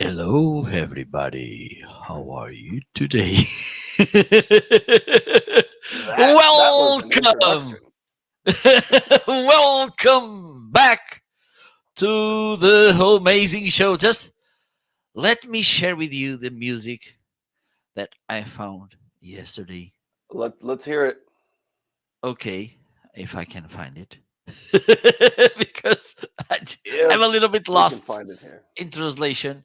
Hello, everybody. How are you today? That was an Welcome. introduction. Welcome back to the Homeazin show. Just let me share with you the music that I found yesterday. Let's hear it. Okay, if I can find it. Because I'm If a little bit we can lost find it here. in translation.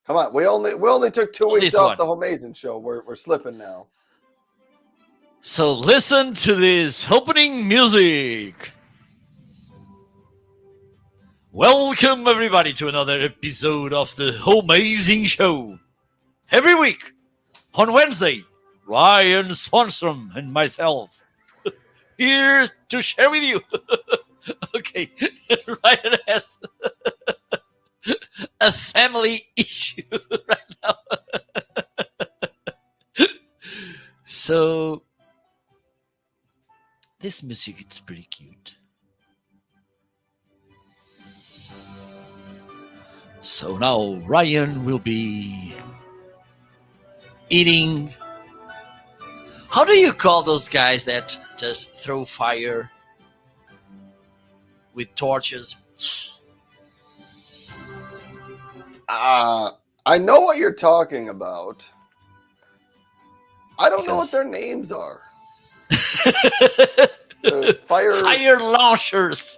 Come on, we only took 2 weeks This off one. the Homeazin show. We're slipping now. So listen to this opening music. Welcome everybody to another episode of the Homeazin show. Every week on Wednesday, Ryan Swanstrom and myself here to share with you. Okay, Ryan has a family issue right now. So this music it's pretty cute. So now Ryan will be eating. How do you call those guys that just throw fire with torches? I know what you're talking about. I don't know what Because their names are. fire Fire launchers,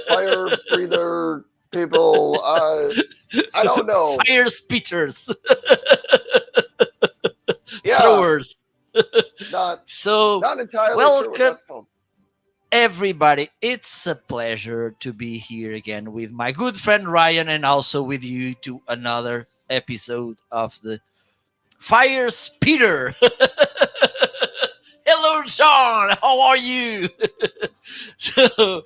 fire breather people. I don't know. fire spitters, Yeah, throwers. not So not entirely sure what welcome that's called. everybody. It's a pleasure to be here again with my good friend Ryan and also with you to another episode of the Fire Spitter. Hello, John. How are you? So,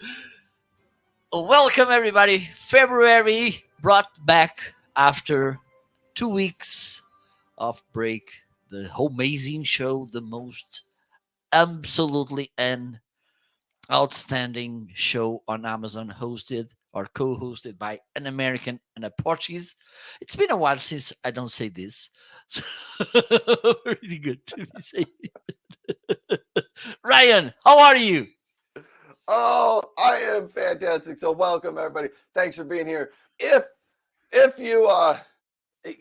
welcome everybody. February brought back after 2 weeks of break the Homeazin show, the most absolutely and outstanding show on Amazon, hosted or co-hosted by an American and a Portuguese. It's been a while since I don't say this. So really good to be saying. Ryan, how are you? Oh, I am fantastic. So welcome everybody. Thanks for being here. If you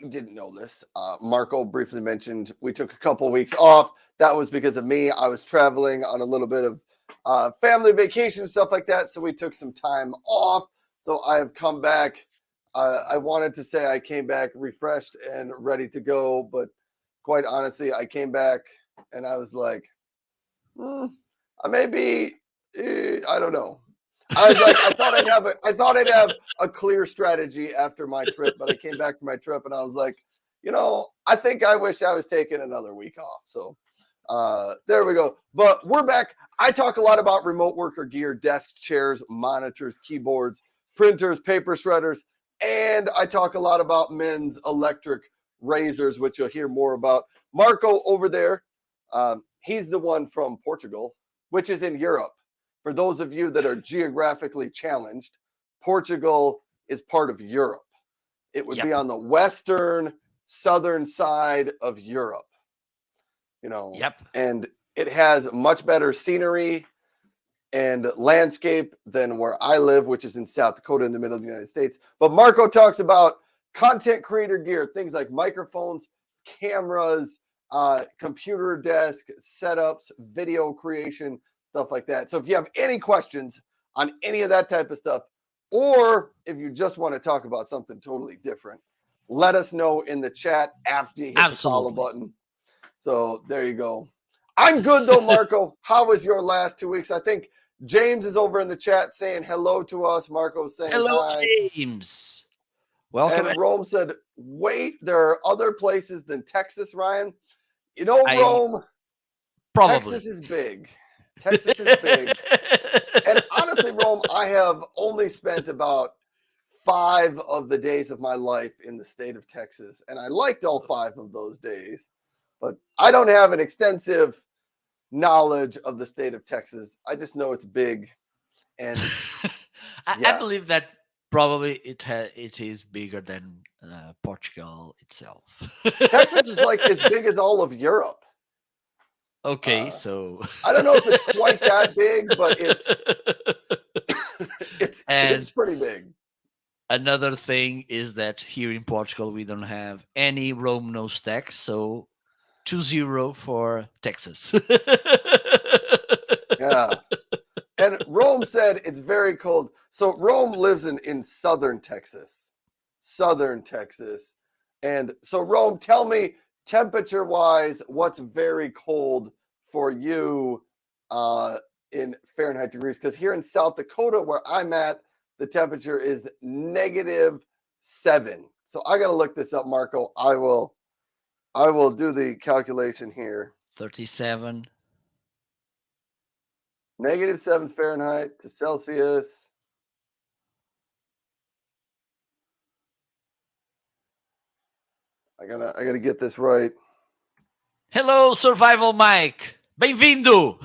didn't know this, Marco briefly mentioned we took a couple weeks off. That was because of me. I was traveling on a little bit of family vacation and stuff like that. So we took some time off. So I have come back. I wanted to say I came back refreshed and ready to go, but quite honestly, I came back and I was like, I may be, I don't know. I was like, I thought I'd have a clear strategy after my trip, but I came back from my trip and I was like, I think I wish I was taking another week off. So there we go. But we're back. I talk a lot about remote worker gear, desks, chairs, monitors, keyboards, printers, paper shredders, and I talk a lot about men's electric razors, which you'll hear more about. Marco over there, he's the one from Portugal, which is in Europe. For those of you that are geographically challenged, Portugal is part of Europe. It would be on the western, southern side of Europe. And it has much better scenery and landscape than where I live, which is in South Dakota in the middle of the United States. But Marco talks about content creator gear, things like microphones, cameras, computer desk setups, video creation, stuff like that. So if you have any questions on any of that type of stuff, or if you just want to talk about something totally different, let us know in the chat after you hit the follow button. So there you go. I'm good though, Marco. How was your last 2 weeks? I think James is over in the chat saying hello to us. Marco's saying hello, hi. James. Welcome. And Rome said, wait, there are other places than Texas, Ryan. Rome, probably. Texas is big. Texas is big. And honestly, Rome, I have only spent about 5 of the days of my life in the state of Texas, and I liked all 5 of those days, but I don't have an extensive knowledge of the state of Texas. I just know it's big, and I yeah, believe that probably it is bigger than Portugal itself. Texas is like as big as all of Europe. Okay, so I don't know if it's quite that big, but it's and pretty big. another thing is that here in Portugal we don't have any Rome no tax, so 2-0 for Texas. Yeah. And Rome said it's very cold. So Rome lives in southern Texas. Southern Texas. And so Rome, tell me temperature wise, what's very cold for you in Fahrenheit degrees? Because here in South Dakota, where I'm at, the temperature is -7. So I gotta look this up, Marco. I will do the calculation here. 37. -7 Fahrenheit to Celsius. I gotta get this right. Hello, Survival Mike. Bem-vindo.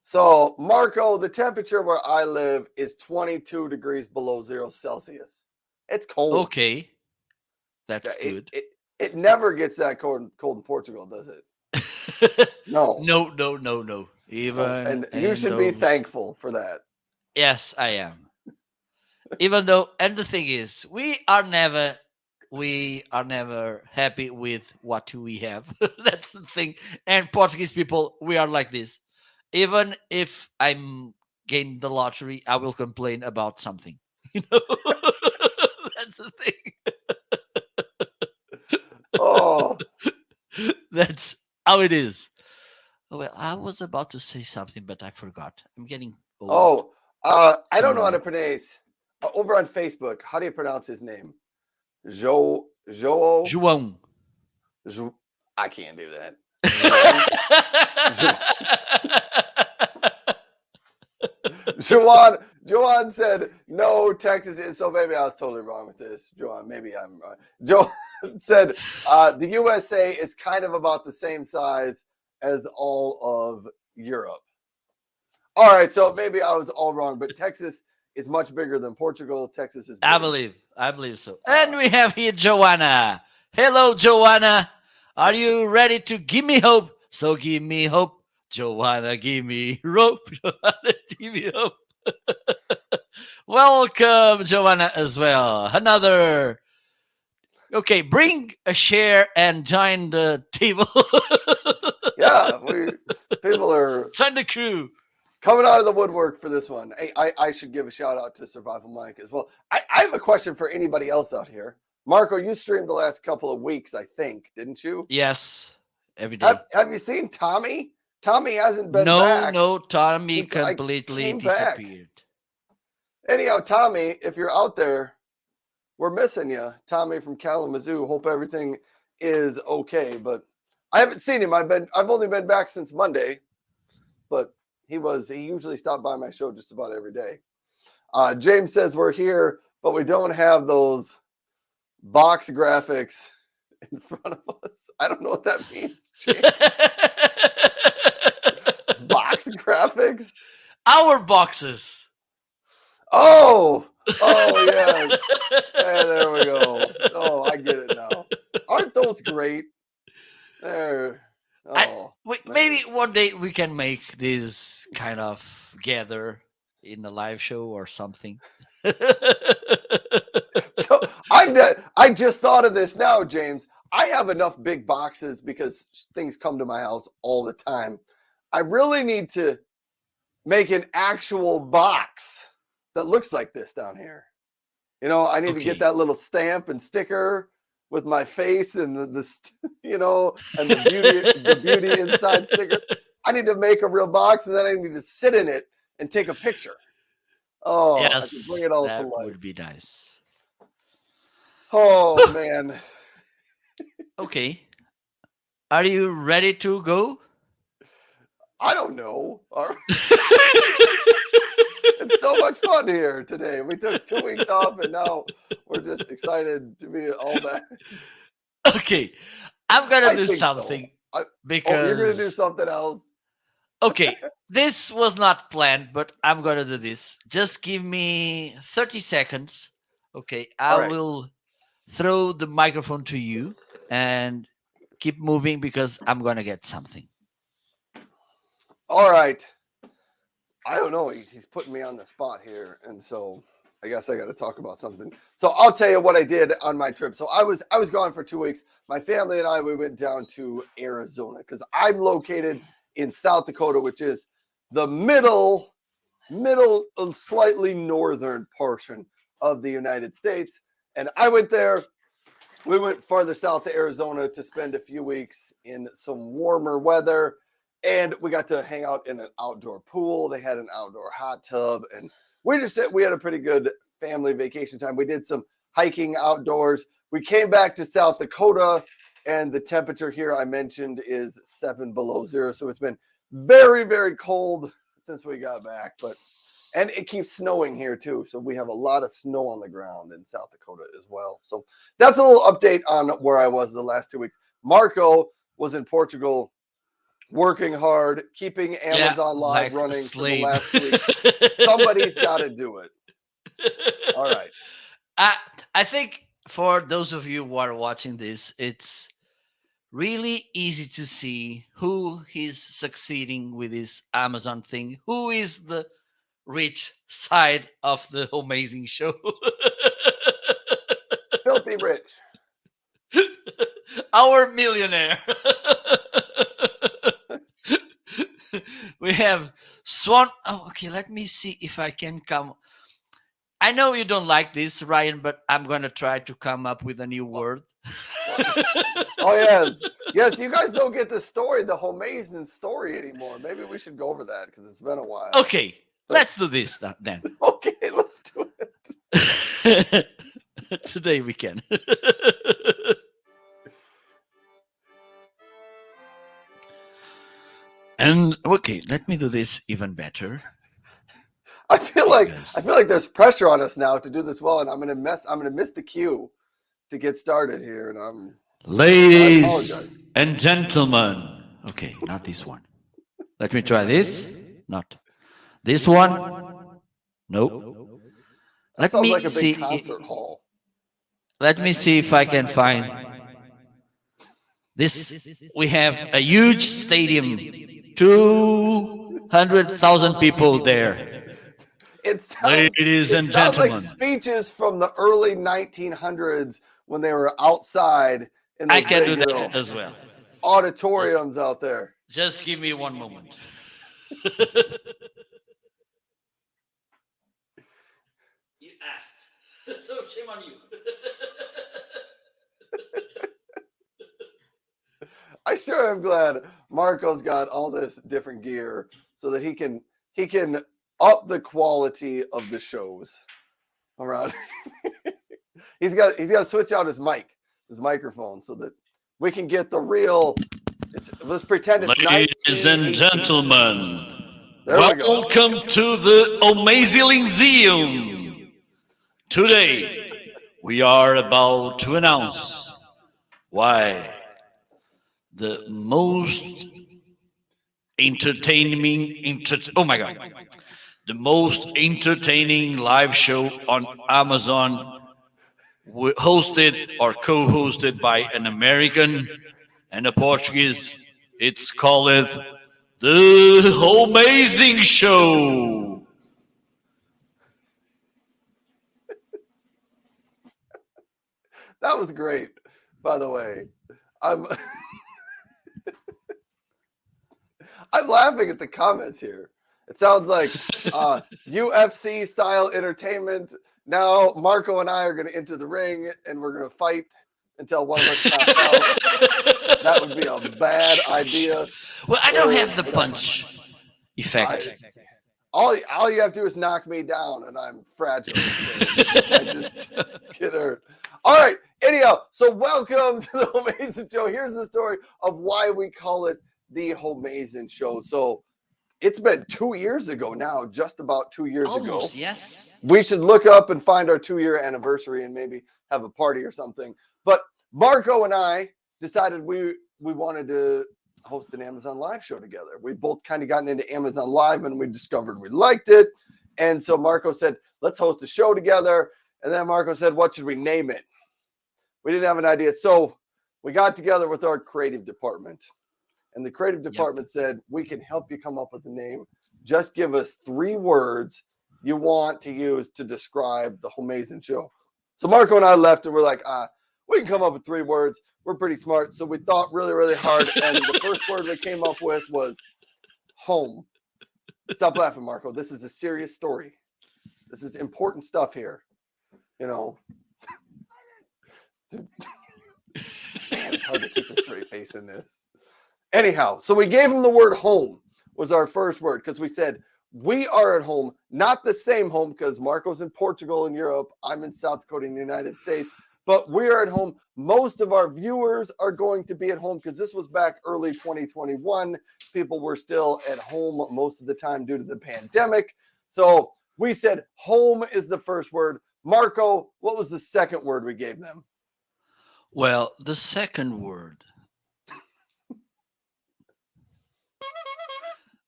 So, Marco, the temperature where I live is 22 degrees below 0 Celsius. It's cold. Okay. That's good. It never gets that cold in Portugal, does it? No. No. Even and you should be thankful for that. Yes, I am. Even though, and the thing is, we are never happy with what we have. That's the thing. And Portuguese people, we are like this. Even if I'm gained the lottery, I will complain about something. You know, that's the thing. Oh, that's how it is. Well, I was about to say something, but I forgot. I'm getting old. I don't know how to pronounce. Over on Facebook, how do you pronounce his name? João. I can't do that. Joanne said, no, Texas is. So maybe I was totally wrong with this. Joanne, maybe I'm wrong. Joanne said, the USA is kind of about the same size as all of Europe. All right, so maybe I was all wrong, but Texas is much bigger than Portugal. Texas is bigger. I believe so. And we have here Joanna. Hello, Joanna. Are you ready to give me hope? So give me hope. Joanna, give me rope. Joanna, give me hope. Welcome, Joanna, as well. Another. Okay, bring a chair and join the table. Yeah, people are join the crew. Coming out of the woodwork for this one. Hey, I should give a shout out to Survival Mike as well. I have a question for anybody else out here. Marco, you streamed the last couple of weeks, I think, didn't you? Yes, every day. Have you seen Tommy? Tommy hasn't been back. No, Tommy completely disappeared. Anyhow, Tommy, if you're out there, we're missing you. Tommy from Kalamazoo. Hope everything is okay. But I haven't seen him. I've only been back since Monday, but he usually stopped by my show just about every day. James says we're here, but we don't have those box graphics in front of us. I don't know what that means, James. Box graphics? Our boxes. Oh, yes. Hey, there we go. Oh, I get it now. Aren't those great? There. Oh, maybe one day we can make this kind of gather in a live show or something. So I just thought of this now, James. I have enough big boxes because things come to my house all the time. I really need to make an actual box that looks like this down here. You know, I need to get that little stamp and sticker with my face and the and the beauty inside sticker. I need to make a real box, and then I need to sit in it and take a picture. Oh, yes, I can bring it all to life. That would be nice. Oh man. Okay. Are you ready to go? I don't know. It's so much fun here today. We took 2 weeks off, and now we're just excited to be all back. Okay, I'm gonna I do think so. something You're gonna do because something else. okay, this was not planned, but I'm gonna do this. Just give me 30 seconds. Okay, I All right. will throw the microphone to you and keep moving because I'm gonna get something. All right. I don't know. He's putting me on the spot here, and so I guess I got to talk about something. So I'll tell you what I did on my trip. So I was gone for 2 weeks. My family and I we went down to Arizona because I'm located in South Dakota, which is the middle, slightly northern portion of the United States. And I went there. We went farther south to Arizona to spend a few weeks in some warmer weather. And we got to hang out in an outdoor pool. They had an outdoor hot tub. And we had a pretty good family vacation time. We did some hiking outdoors. We came back to South Dakota, and the temperature here I mentioned is 7 below zero. So it's been very, very cold since we got back. And it keeps snowing here too. So we have a lot of snow on the ground in South Dakota as well. So that's a little update on where I was the last 2 weeks. Marco was in Portugal working hard, keeping Amazon Live like a running for the slave. last 2 weeks. Somebody's got to do it. All right. I think for those of you who are watching this, it's really easy to see who is succeeding with this Amazon thing, who is the rich side of the Homeazin show. Filthy rich. Our millionaire. We have Swan. Oh, okay. Let me see if I can come. I know you don't like this, Ryan, but I'm gonna try to come up with a new word. Oh yes, yes. You guys don't get the story, the Homeazin story anymore. Maybe we should go over that because it's been a while. Okay, let's do this then. Okay, let's do it. Today we can. And okay, let me do this even better. I feel like there's pressure on us now to do this well, and I'm gonna miss the cue to get started here, and Ladies and gentlemen. Okay, not this one. Let me try this. Not this one. Nope. That sounds like a big concert hall. Let me see if I can find this. We have a huge stadium, 200,000 people there. It sounds like speeches from the early 1900s when they were outside in those do that as well. Auditoriums out there. Just give me one moment. You asked, so shame on you. I sure am glad Marco's got all this different gear so that he can up the quality of the shows around. he's got to switch out his microphone so that we can get the real. Let's pretend it's Ladies and gentlemen, welcome to the Homeazin Museum. Today, we are about to announce why the most the most entertaining live show on Amazon, hosted or co-hosted by an American and a Portuguese. It's called The Homeazin Show. That was great, by the way. I'm laughing at the comments here. It sounds like UFC style entertainment. Now Marco and I are going to enter the ring and we're going to fight until one of us pops out. That would be a bad idea. Well, I don't have the punch effect. All you have to do is knock me down, and I'm fragile. So I just get hurt. All right. Anyhow, so welcome to the Homeazin Show. Here's the story of why we call it the Homeazin Show. So it's been 2 years ago now, just about 2 years Almost, ago. yes. We should look up and find our 2-year anniversary and maybe have a party or something. But Marco and I decided we wanted to host an Amazon Live show together. We both kind of gotten into Amazon Live and we discovered we liked it. And so Marco said, let's host a show together. And then Marco said, what should we name it? We didn't have an idea. So we got together with our creative department. And the creative department said, we can help you come up with a name. Just give us 3 words you want to use to describe the Homeazin show. So Marco and I left and we're like, we can come up with 3 words. We're pretty smart. So we thought really, really hard. And the first word we came up with was home. Stop laughing, Marco. This is a serious story. This is important stuff here. You know. Man, it's hard to keep a straight face in this. Anyhow, so we gave him the word home was our first word because we said, we are at home, not the same home because Marco's in Portugal and Europe. I'm in South Dakota in the United States, but we're at home. Most of our viewers are going to be at home because this was back early 2021. People were still at home most of the time due to the pandemic. So we said home is the first word. Marco, what was the second word we gave them? Well, the second word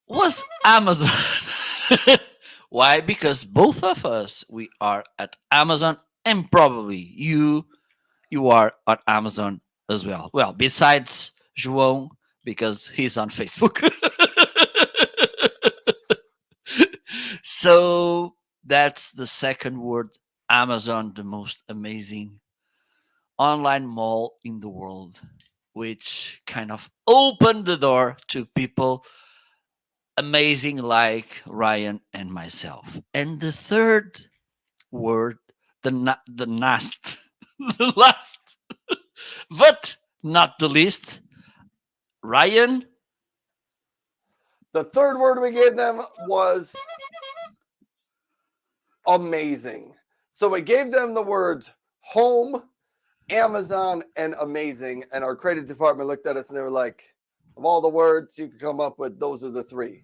was Amazon. Why? Because both of us, we are at Amazon, and probably you are at Amazon as well. Well, besides João, because he's on Facebook. So that's the second word, Amazon, the most amazing online mall in the world, which kind of opened the door to people amazing like Ryan and myself. And the third word, the last, the last, but not the least, Ryan. The third word we gave them was amazing. So we gave them the words home, Amazon, and amazing. And our creative department looked at us and they were like, of all the words you could come up with, those are the 3.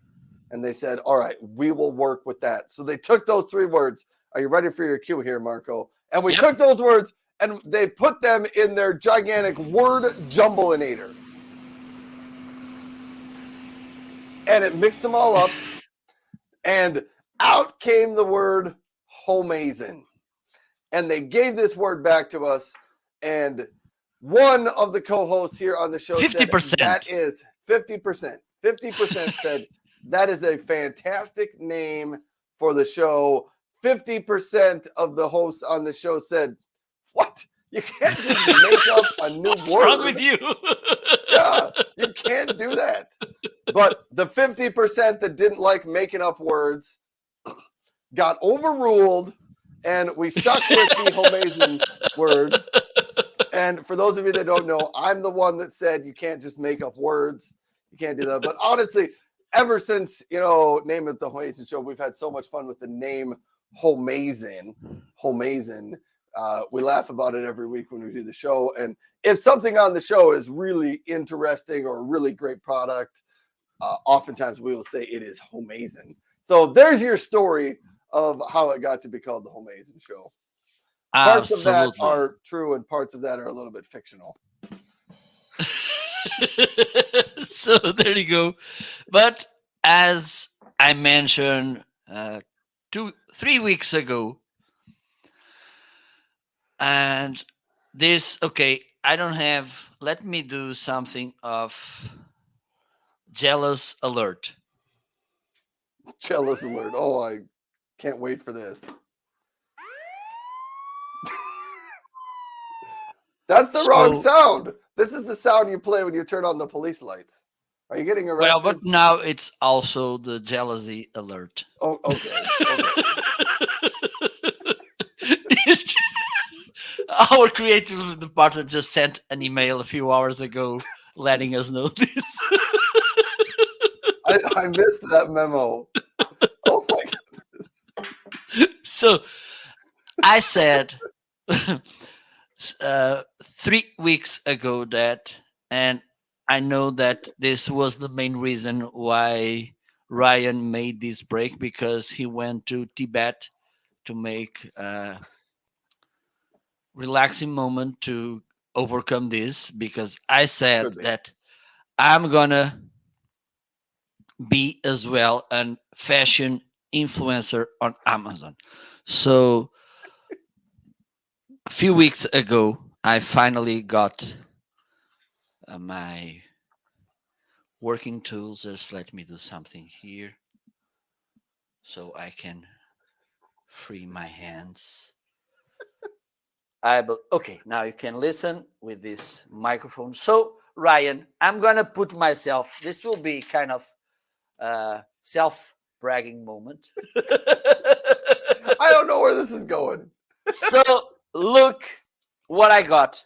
And they said, all right, we will work with that. So they took those 3 words. Are you ready for your cue here, Marco? And we took those words and they put them in their gigantic word jumbleinator. And it mixed them all up. And out came the word Homeazin. And they gave this word back to us. And one of the co-hosts here on the show 50%. said that is 50%. 50% said that is a fantastic name for the show. 50% of the hosts on the show said, what? You can't just make up a new What's word. wrong with you? Yeah, you can't do that. But the 50% that didn't like making up words got overruled, and we stuck with the Homeazin word. And for those of you that don't know, I'm the one that said you can't just make up words. You can't do that. But honestly, ever since, Name It the Homeazin Show, we've had so much fun with the name Homeazin. Homeazin. We laugh about it every week when we do the show. And if something on the show is really interesting or a really great product, oftentimes we will say it is Homeazin. So there's your story of how it got to be called the Homeazin Show. Parts of that are true and parts of that are a little bit fictional. So there you go. But as I mentioned 3 weeks ago, and this, okay, I don't have, let me do something of jealous alert. Jealous alert. Oh, I can't wait for this. That's the wrong sound. This is the sound you play when you turn on the police lights. Are you getting arrested? Well, but now it's also the jealousy alert. Oh, okay. Our creative department just sent an email a few hours ago letting us know this. I missed that memo. Oh my goodness. So I said 3 weeks ago that, and I know that this was the main reason why Ryan made this break because he went to Tibet to make a relaxing moment to overcome this, because I said Could be. that I'm gonna be as well an fashion influencer on Amazon. So a few weeks ago, I finally got my working tools. Just let me do something here so I can free my hands. Okay, now you can listen with this microphone. So Ryan, I'm gonna put myself. This will be kind of self bragging moment. I don't know where this is going. So look what I got.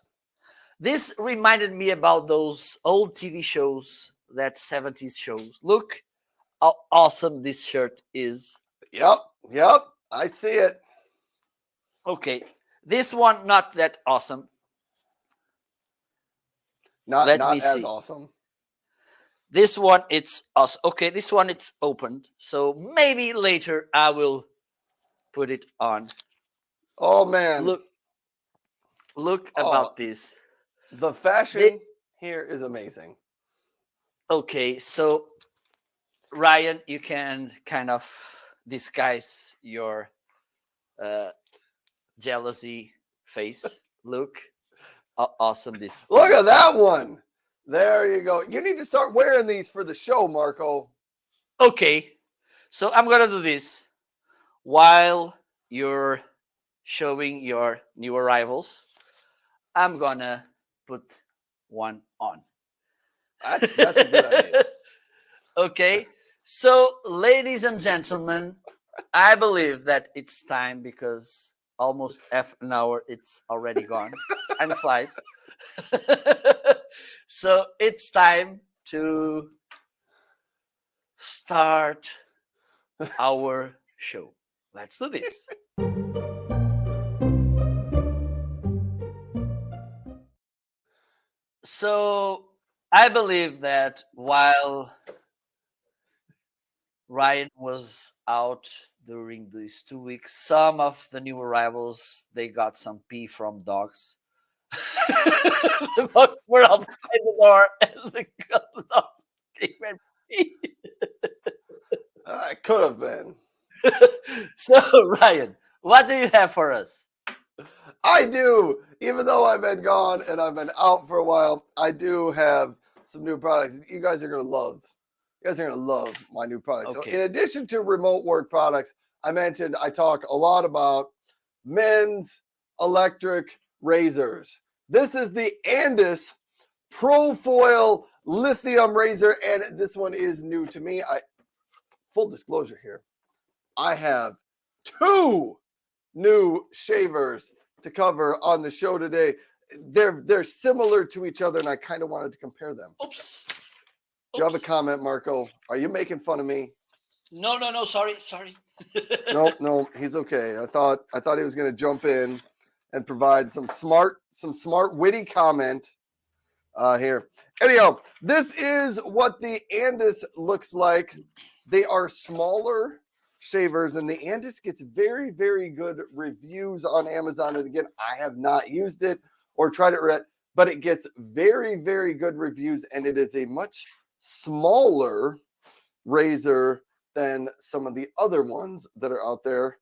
This reminded me about those old TV shows, that 70s shows. Look how awesome this shirt is. Yep, yep. I see it. Okay, this one not that awesome. Not Let me not as see. awesome. This one it's awesome. Okay, this one it's opened. So maybe later I will put it on. Oh man. Look Oh, about this. the fashion here is amazing. Okay, so Ryan, you can kind of disguise your jealousy face. Look how awesome this Look is. at that one. There you go. You need to start wearing these for the show, Marco. Okay, so I'm gonna do this while you're showing your new arrivals. I'm gonna put one on. That's a good idea. Okay, so ladies and gentlemen, I believe that it's time, because almost half an hour it's already gone. Time flies. So it's time to start our show. Let's do this. So I believe that while Ryan was out during these 2 weeks, some of the new arrivals they got some pee from dogs. The dogs were outside the door, and the dogs came and pee. It could have been. So Ryan, what do you have for us? I do. Even though I've been gone and I've been out for a while, I do have some new products you guys are going to love. You guys are going to love my new products. So Okay. in addition to remote work products, I mentioned I talk a lot about men's electric razors. This is the Andis Profoil Lithium Razor, and this one is new to me. Full disclosure here, I have 2 new shavers to cover on the show today. They're similar to each other, and I kind of wanted to compare them. Oops. Do you have a comment, Marco? Are you making fun of me? No. Sorry. No, he's okay. I thought he was going to jump in and provide some smart, witty comment here. Anyhow, this is what the Andis looks like. They are smaller shavers, and the Andis gets very, very good reviews on Amazon. And again, I have not used it or tried it yet, but it gets very, very good reviews, and it is a much smaller razor than some of the other ones that are out there.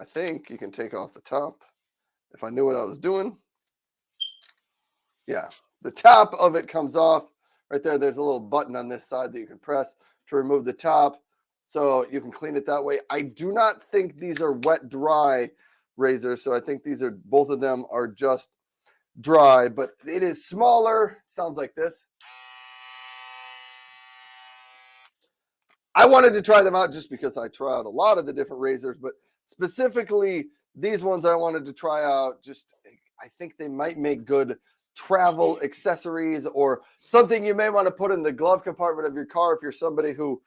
I think you can take off the top. If I knew what I was doing. Yeah, the top of it comes off right there. There's a little button on this side that you can press to remove the top, so you can clean it that way. I do not think these are wet dry razors, so I think both of them are just dry, but it is smaller. Sounds like this. I wanted to try them out just because I try out a lot of the different razors, but specifically these ones I wanted to try out. Just, I think they might make good travel accessories or something you may want to put in the glove compartment of your car if you're somebody who,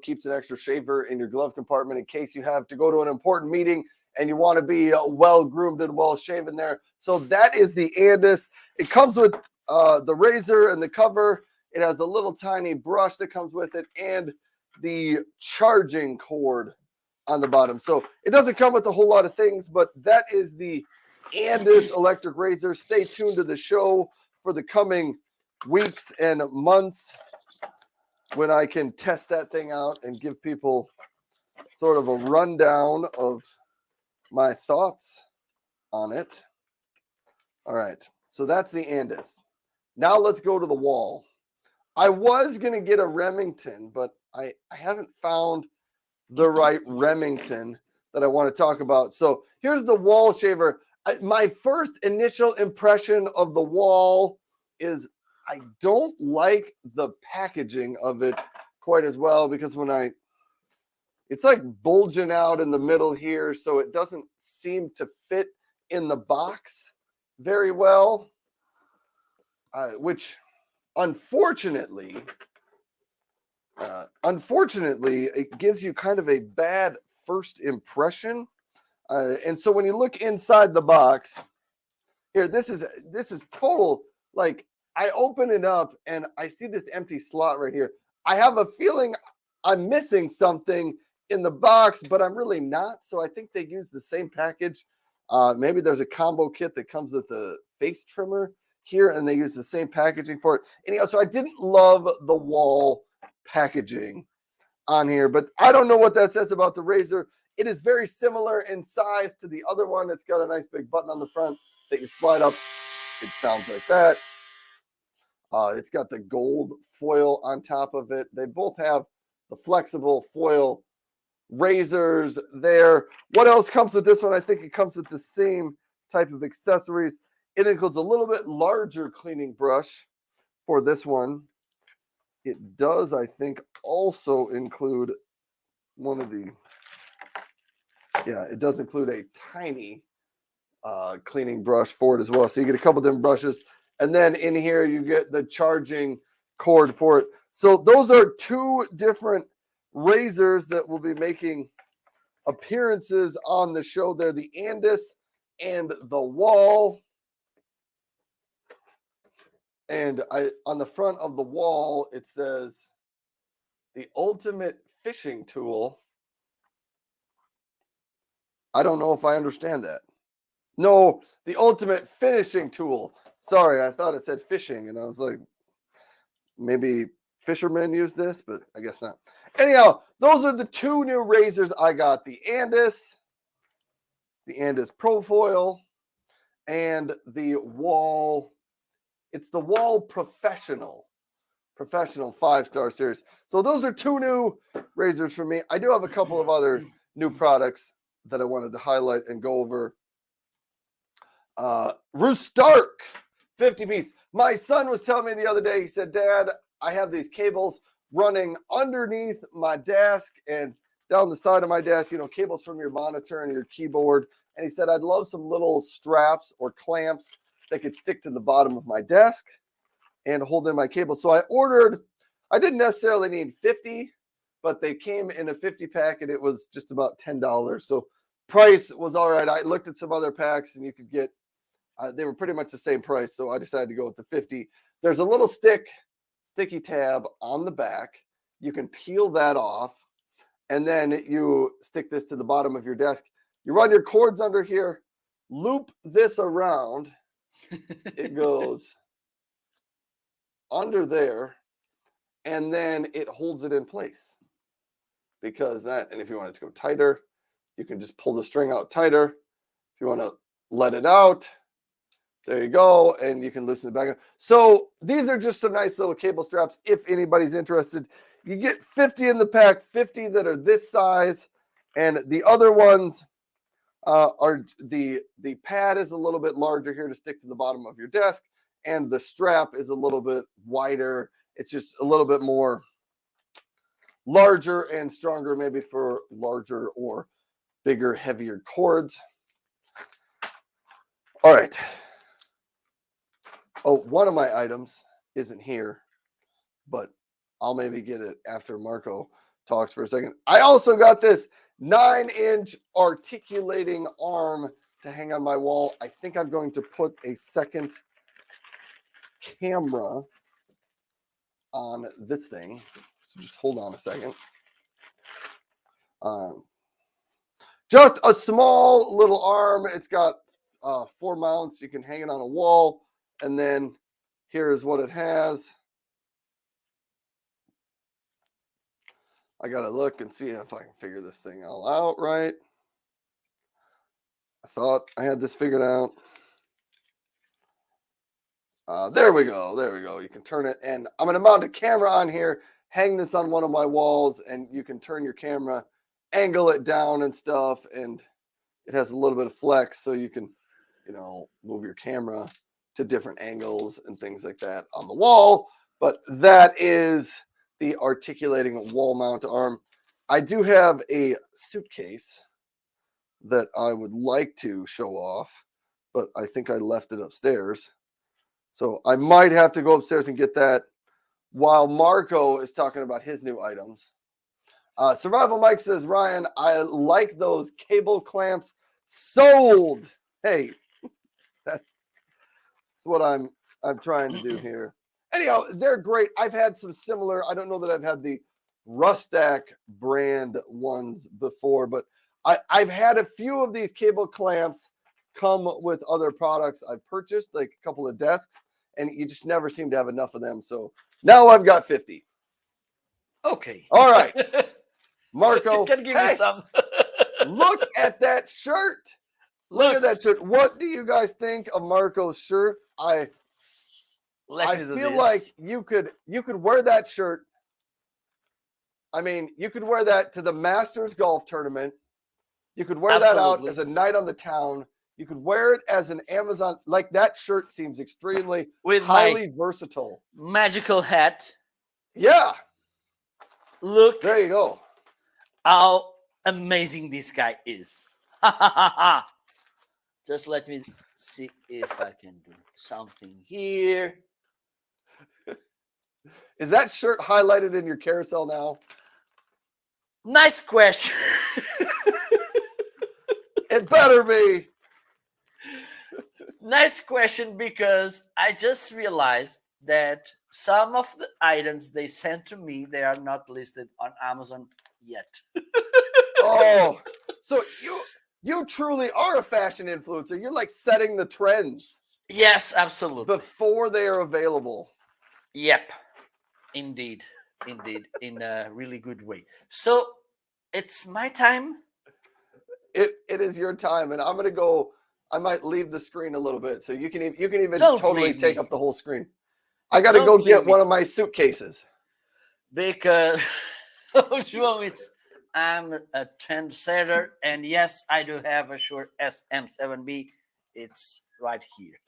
keeps an extra shaver in your glove compartment in case you have to go to an important meeting and you want to be well groomed and well shaven there. So that is the Andis. It comes with the razor and the cover. It has a little tiny brush that comes with it and the charging cord on the bottom. So it doesn't come with a whole lot of things, but that is the Andis electric razor. Stay tuned to the show for the coming weeks and months when I can test that thing out and give people sort of a rundown of my thoughts on it. All right, so that's the Andis. Now let's go to the wall. I was going to get a Remington, but I haven't found the right Remington that I want to talk about. So here's the wall shaver. My first initial impression of the wall is I don't like the packaging of it quite as well, because it's like bulging out in the middle here, so it doesn't seem to fit in the box very well, which unfortunately, it gives you kind of a bad first impression. And so when you look inside the box, here, this is total, like, I open it up and I see this empty slot right here. I have a feeling I'm missing something in the box, but I'm really not. So I think they use the same package. Maybe there's a combo kit that comes with the face trimmer here, and they use the same packaging for it. Anyhow, so I didn't love the wall packaging on here, but I don't know what that says about the razor. It is very similar in size to the other one. It's got a nice big button on the front that you slide up. It sounds like that. It's got the gold foil on top of it. They both have the flexible foil razors there. What else comes with this one? I think it comes with the same type of accessories. It includes a little bit larger cleaning brush for this one. It does, I think, also include it does include a tiny cleaning brush for it as well. So you get a couple different brushes. And then in here, you get the charging cord for it. So those are two different razors that will be making appearances on the show. They're the Andis and the Wall. And on the front of the Wall, it says the ultimate fishing tool. I don't know if I understand that. No, the ultimate finishing tool. Sorry, I thought it said fishing, and I was like, maybe fishermen use this, but I guess not. Anyhow, those are the two new razors I got: the Andis Pro Foil, and the Wall. It's the Wall Professional 5-star series. So those are two new razors for me. I do have a couple of other new products that I wanted to highlight and go over. Roostark 50-piece. My son was telling me the other day, he said, Dad, I have these cables running underneath my desk and down the side of my desk, cables from your monitor and your keyboard. And he said, I'd love some little straps or clamps that could stick to the bottom of my desk and hold in my cable. So I didn't necessarily need 50, but they came in a 50 pack and it was just about $10. So price was all right. I looked at some other packs and you could get, they were pretty much the same price. So I decided to go with the 50. There's a little sticky tab on the back. You can peel that off and then you stick this to the bottom of your desk. You run your cords under here, loop this around. It goes under there, and then it holds it in place. And if you want it to go tighter, you can just pull the string out tighter. If you want to let it out, there you go, and you can loosen it back up. So these are just some nice little cable straps if anybody's interested. You get 50 in the pack, 50 that are this size, and the other ones are the pad is a little bit larger here to stick to the bottom of your desk, and the strap is a little bit wider. It's just a little bit more larger and stronger, maybe for larger or bigger, heavier cords. All right. Oh, one of my items isn't here, but I'll maybe get it after Marco talks for a second. I also got this 9-inch articulating arm to hang on my wall. I think I'm going to put a second camera on this thing. So just hold on a second. Just a small little arm. It's got 4 mounts. You can hang it on a wall. And then here is what it has. I got to look and see if I can figure this thing all out right. I thought I had this figured out. There we go. There we go. You can turn it. And I'm going to mount a camera on here, hang this on one of my walls, and you can turn your camera, angle it down and stuff. And it has a little bit of flex, so you can, move your camera to different angles and things like that on the wall. But that is the articulating wall mount arm. I do have a suitcase that I would like to show off, but I think I left it upstairs. So I might have to go upstairs and get that while Marco is talking about his new items. Survival Mike says, Ryan, I like those cable clamps. Sold. Hey, that's what I'm trying to do here. Anyhow, they're great. I've had some similar. I don't know that I've had the Rustack brand ones before, but I've had a few of these cable clamps come with other products I've purchased, like a couple of desks, and you just never seem to have enough of them. So now I've got 50. Okay. All right. Marco, can give me some. Look at that shirt. Look at that shirt. What do you guys think of Marco's shirt? I feel like you could wear that shirt. I mean, you could wear that to the Masters golf tournament. You could wear that out as a night on the town. You could wear it as an Amazon. Like, that shirt seems extremely highly versatile. Magical hat. Yeah. Look. There you go. How amazing this guy is. Just let me see if I can do something here. Is that shirt highlighted in your carousel now? Nice question. It better be. Nice question, because I just realized that some of the items they sent to me, they are not listed on Amazon yet. Oh, so you truly are a fashion influencer. You're like setting the trends. Yes, absolutely. Before they are available. Yep. Indeed, in a really good way. So it's my time. It is your time, and I'm gonna go. I might leave the screen a little bit, so you can even totally take up the whole screen. I got to go get one of my suitcases because I'm a trendsetter, and yes, I do have a short SM7B. It's right here.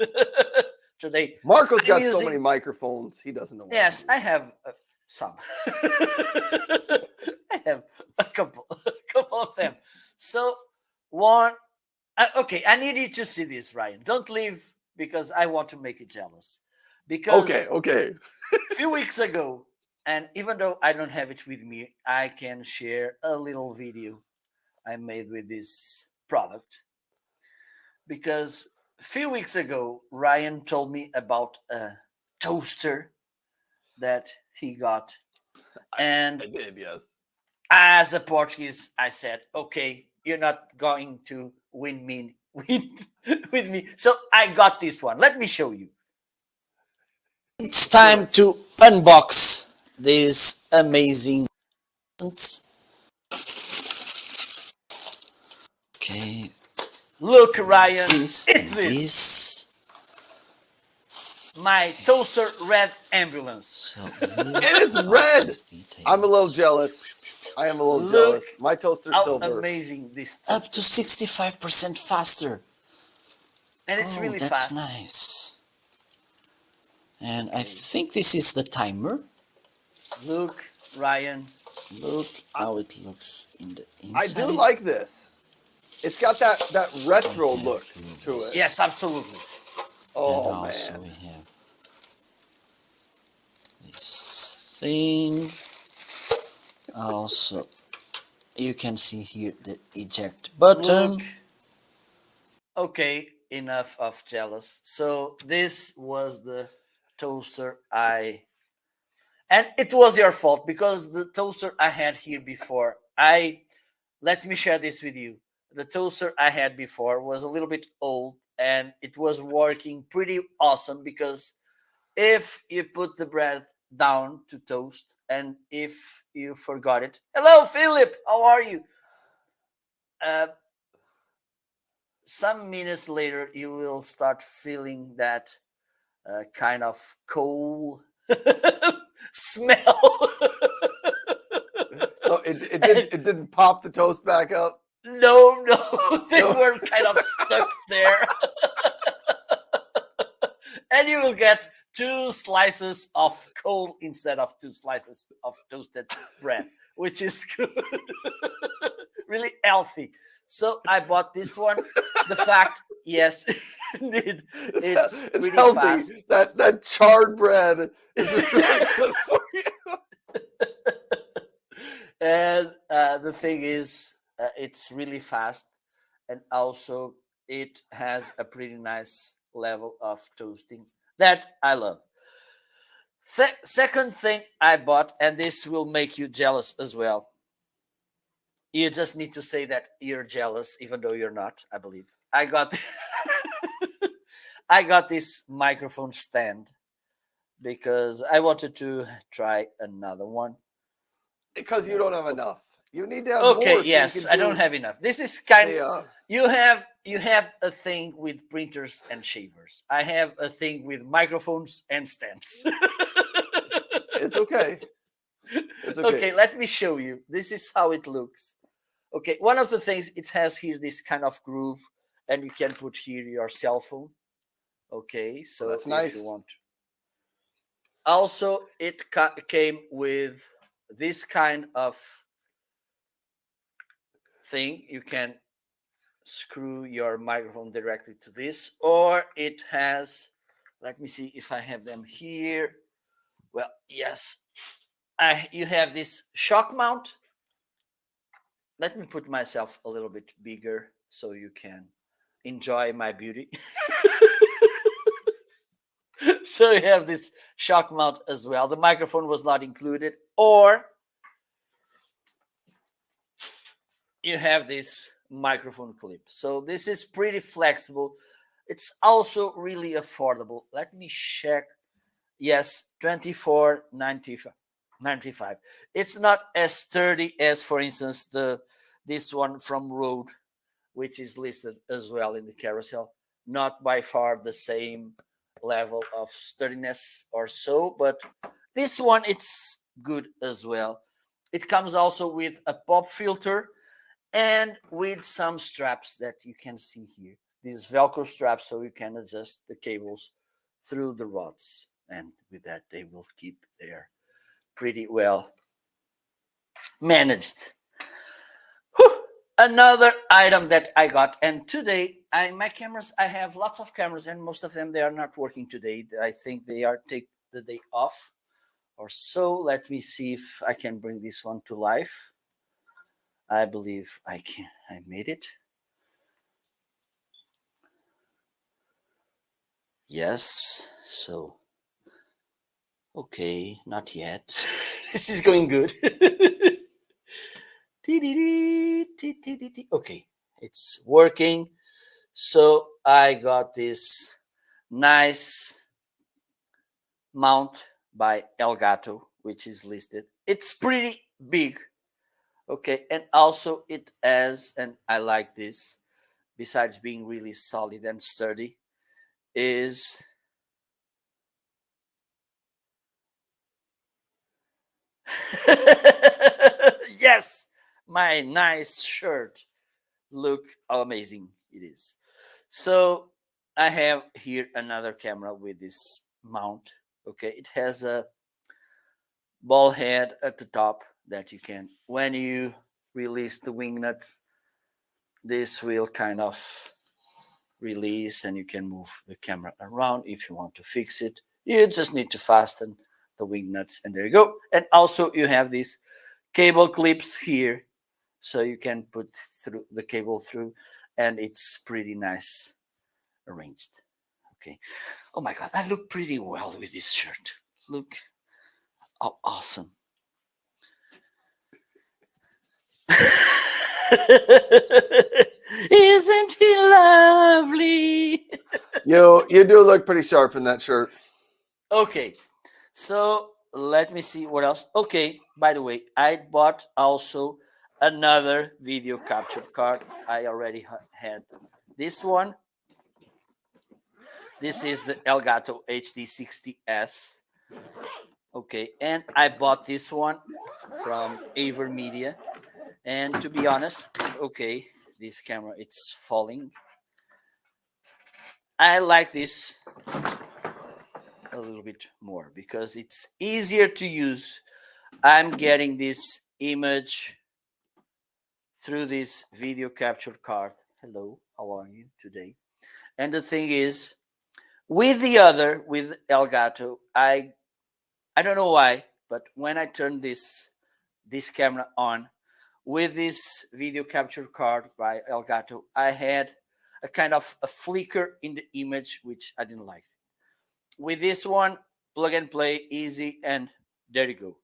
Today, Marco's got so many microphones, he doesn't know what. Yes, I have some. I have a couple of them. So one, okay, I need you to see this, Ryan. Don't leave, because I want to make you jealous. Because okay. A few weeks ago, and even though I don't have it with me, I can share a little video I made with this product. Because a few weeks ago, Ryan told me about a toaster that he got. And I did, yes. As a Portuguese, I said, okay, you're not going to win me with me. So I got this one. Let me show you. It's time to unbox this amazing. Okay. Look, Ryan, it's this. My toaster red ambulance. So it is red. I'm a little jealous. I am a little jealous. My toaster's silver. Amazing this. Up to 65% faster. And it's really fast. That's nice. And I think this is the timer. Look, Ryan. Look how it looks in the inside. I do like this. It's got that retro look to it. Yes, absolutely. Oh, and also man. We have this thing. Also, you can see here the eject button. Look. Okay, enough of jealous. So this was the toaster I And it was your fault because the toaster I had here before, I let me share this with you. The toaster I had before was a little bit old and it was working pretty awesome because if you put the bread down to toast and if you forgot it, hello Philip, how are you? Uh, some minutes later, you will start feeling that kind of coal smell. So it didn't And it didn't pop the toast back up. no, no, they No. were kind of stuck there. And you will get two slices of coal instead of two slices of toasted bread, which is good. Really healthy. So I bought this one. The fact, yes, indeed, it's It's pretty healthy. fast. That charred bread is really good for you. And the thing is, it's really fast, and also it has a pretty nice level of toasting that I love. Second thing I bought, and this will make you jealous as well. You just need to say that you're jealous, even though you're not. I believe I got I got this microphone stand because I wanted to try another one. Because you don't have enough. You need to have Okay, more so you yes, can I don't do have enough. This is kind. the You have a thing with printers and shavers. I have a thing with microphones and stands. it's okay. It's okay. Okay, let me show you. This is how it looks. Okay, one of the things it has here this kind of groove, and you can put here your cell phone. Okay, Well, so that's if you nice. want to. Also, it came with this kind of thing. You can screw your microphone directly to this, or it has, let me see if I have them here. Well, yes, you have this shock mount. Let me put myself a little bit bigger so you can enjoy my beauty. So you have this shock mount as well. The microphone was not included, or you have this microphone clip. So this is pretty flexible. It's also really affordable. Let me check. Yes, 24.95. It's not as sturdy as, for instance, the this one from Rode, which is listed as well in the carousel. Not by far the same level of sturdiness or so, but this one it's good as well. It comes also with a pop filter and with some straps that you can see here. These Velcro straps so you can adjust the cables through the rods. And with that, they will keep there pretty well managed. Whew. Another item that I got, and today my cameras, I have lots of cameras, and most of them they are not working today. I think they are take the day off or so. Let me see if I can bring this one to life. I believe I can. I made it. Yes. So okay, not yet. This is going good. Okay, it's working. So I got this nice mount by Elgato, which is listed. It's pretty big. Okay, and also it has, and I like this, besides being really solid and sturdy, is yes, my nice shirt. Look how amazing it is. So I have here another camera with this mount. Okay, it has a ball head at the top that you can, when you release the wing nuts, this will kind of release and you can move the camera around if you want to fix it. You just need to fasten the wing nuts and there you go. And also you have these cable clips here so you can put through the cable through and it's pretty nice arranged. Okay. Oh my god, I look pretty well with this shirt. Look Oh, awesome. Isn't he lovely? You do look pretty sharp in that shirt. Okay, so let me see what else. Okay, by the way, I bought also another video capture card. I already had this one. This is the Elgato HD60S. Okay, and I bought this one from Aver Media. And to be honest, okay, this camera it's falling. I like this a little bit more because it's easier to use. I'm getting this image through this video capture card. Hello, how are you today? And the thing is, with Elgato, I don't know why, but when I turn this camera on with this video capture card by Elgato, I had a kind of a flicker in the image which I didn't like. With this one, plug and play, easy, and there you go.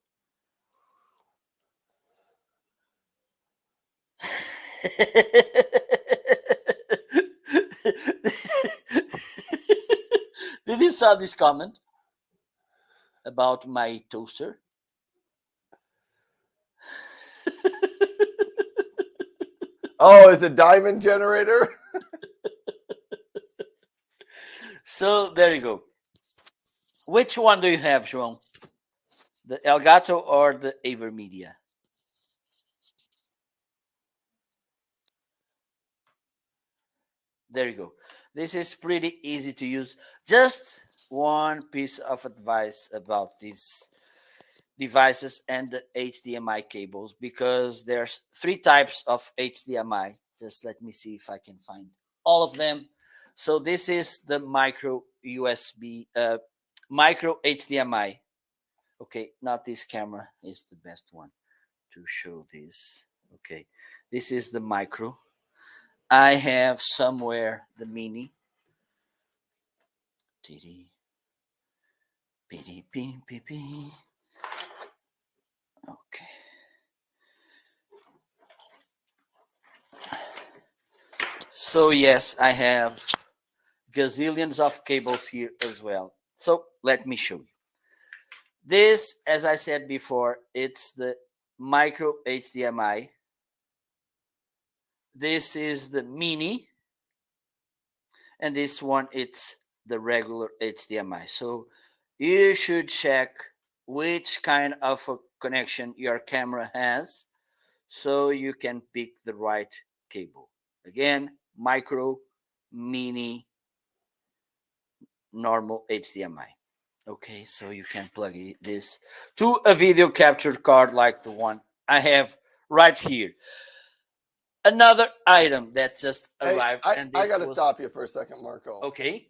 Did you saw this comment about my toaster? Oh, it's a diamond generator. So there you go. Which one do you have, João? The Elgato or the Aver Media? There you go. This is pretty easy to use. Just one piece of advice about these devices and the HDMI cables because there's three types of HDMI. Just let me see if I can find all of them. So this is the micro USB, micro HDMI. Okay, not this camera is the best one to show this. Okay, this is the micro. I have somewhere the mini. Okay. So yes, I have gazillions of cables here as well. So let me show you. This, as I said before, it's the micro HDMI. This is the mini, and this one it's the regular HDMI. So you should check which kind of a connection your camera has so you can pick the right cable. Again, micro, mini, normal HDMI. Okay, so you can plug this to a video capture card like the one I have right here. Another item that just Hey, arrived, I, and I this got to was stop you for a second, Marco. okay.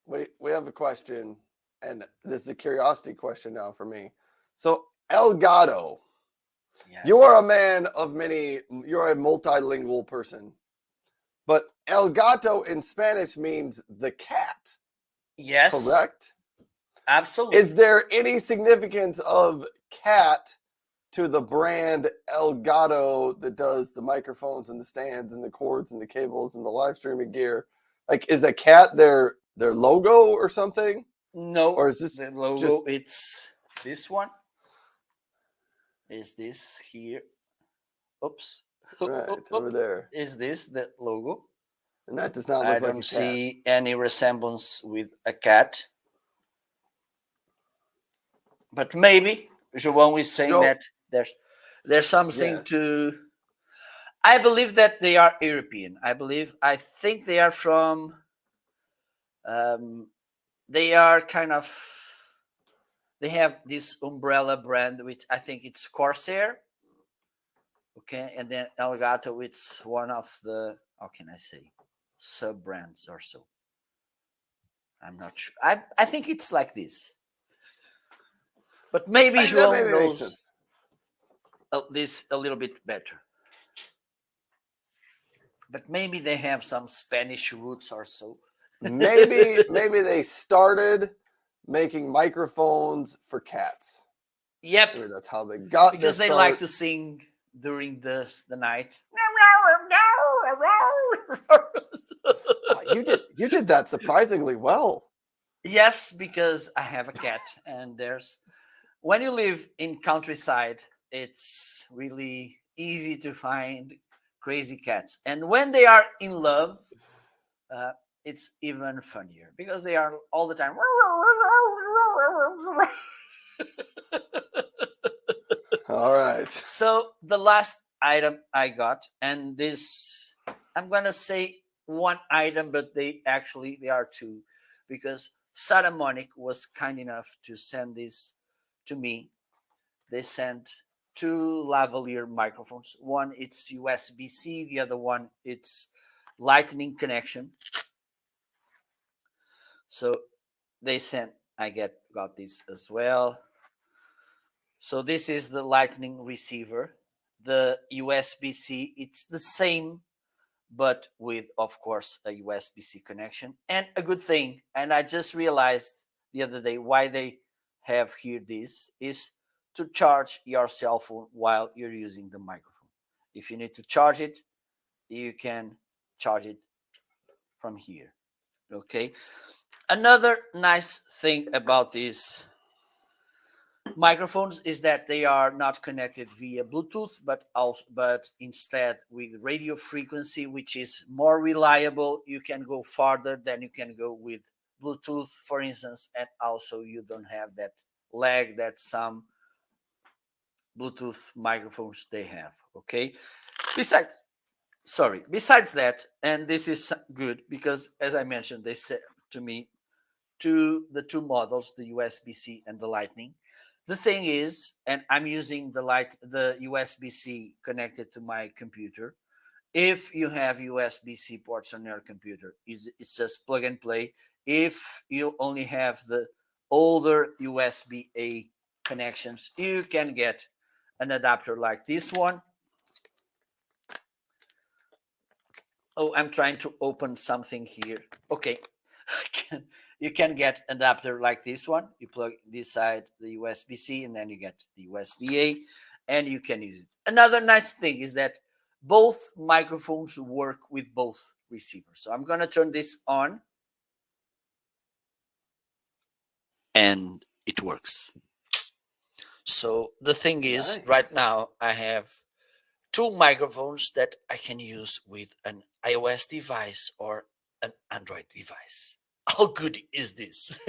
We have a question, and this is a curiosity question now for me. So, Elgato, Yes. you are a man of many, you're a multilingual person, but Elgato in Spanish means the cat, Yes, correct? absolutely. Is there any significance of cat to the brand Elgato that does the microphones and the stands and the cords and the cables and the live streaming gear? Like, is a cat their logo or something? No, Or is this the logo just it's this one. Is this here? Oops. right over there? Is this the logo? And that does not I look like a don't cat. see any resemblance with a cat. But maybe João is saying Joe, that there's something yes. to. I believe that they are European. I think they are from. They are kind of. They have this umbrella brand, which I think it's Corsair. Okay, and then Elgato, it's one of the how can I say sub brands or so. I'm not sure. I think it's like this. But maybe That João maybe makes knows sense. this a little bit better. But maybe they have some Spanish roots or so. Maybe they started making microphones for cats. Yep, Maybe that's how they got their because they like start. to sing during the night. Oh, you did that surprisingly well. Yes, because I have a cat, and there's when you live in countryside, it's really easy to find crazy cats, and when they are in love, uh, it's even funnier because they are all the time. All right. So the last item I got, and this I'm gonna say one item, but they are two, because Saramonic was kind enough to send this to me. They sent two lavalier microphones. One it's USB-C, the other one it's Lightning connection. So they sent I got this as well. So this is the Lightning receiver. The USB-C, it's the same, but with, of course, a USB-C connection. And a good thing, and I just realized the other day why they have here this, is to charge your cell phone while you're using the microphone. If you need to charge it, you can charge it from here. Okay. Another nice thing about this microphones is that they are not connected via Bluetooth, but instead with radio frequency, which is more reliable. You can go farther than you can go with Bluetooth, for instance, and also you don't have that lag that some Bluetooth microphones they have. Okay. Besides, besides that, and this is good because as I mentioned, they said to me the two models, the USB-C and the Lightning. The thing is, and I'm using the USB-C connected to my computer. If you have USB-C ports on your computer, it's just plug and play. If you only have the older USB-A connections, you can get an adapter like this one. Oh, I'm trying to open something here. Okay. You can get an adapter like this one. You plug this side the USB-C and then you get the USB-A and you can use it. Another nice thing is that both microphones work with both receivers. So I'm going to turn this on and it works. So the thing is, right Nice. now I have two microphones that I can use with an iOS device or an Android device. How good is this?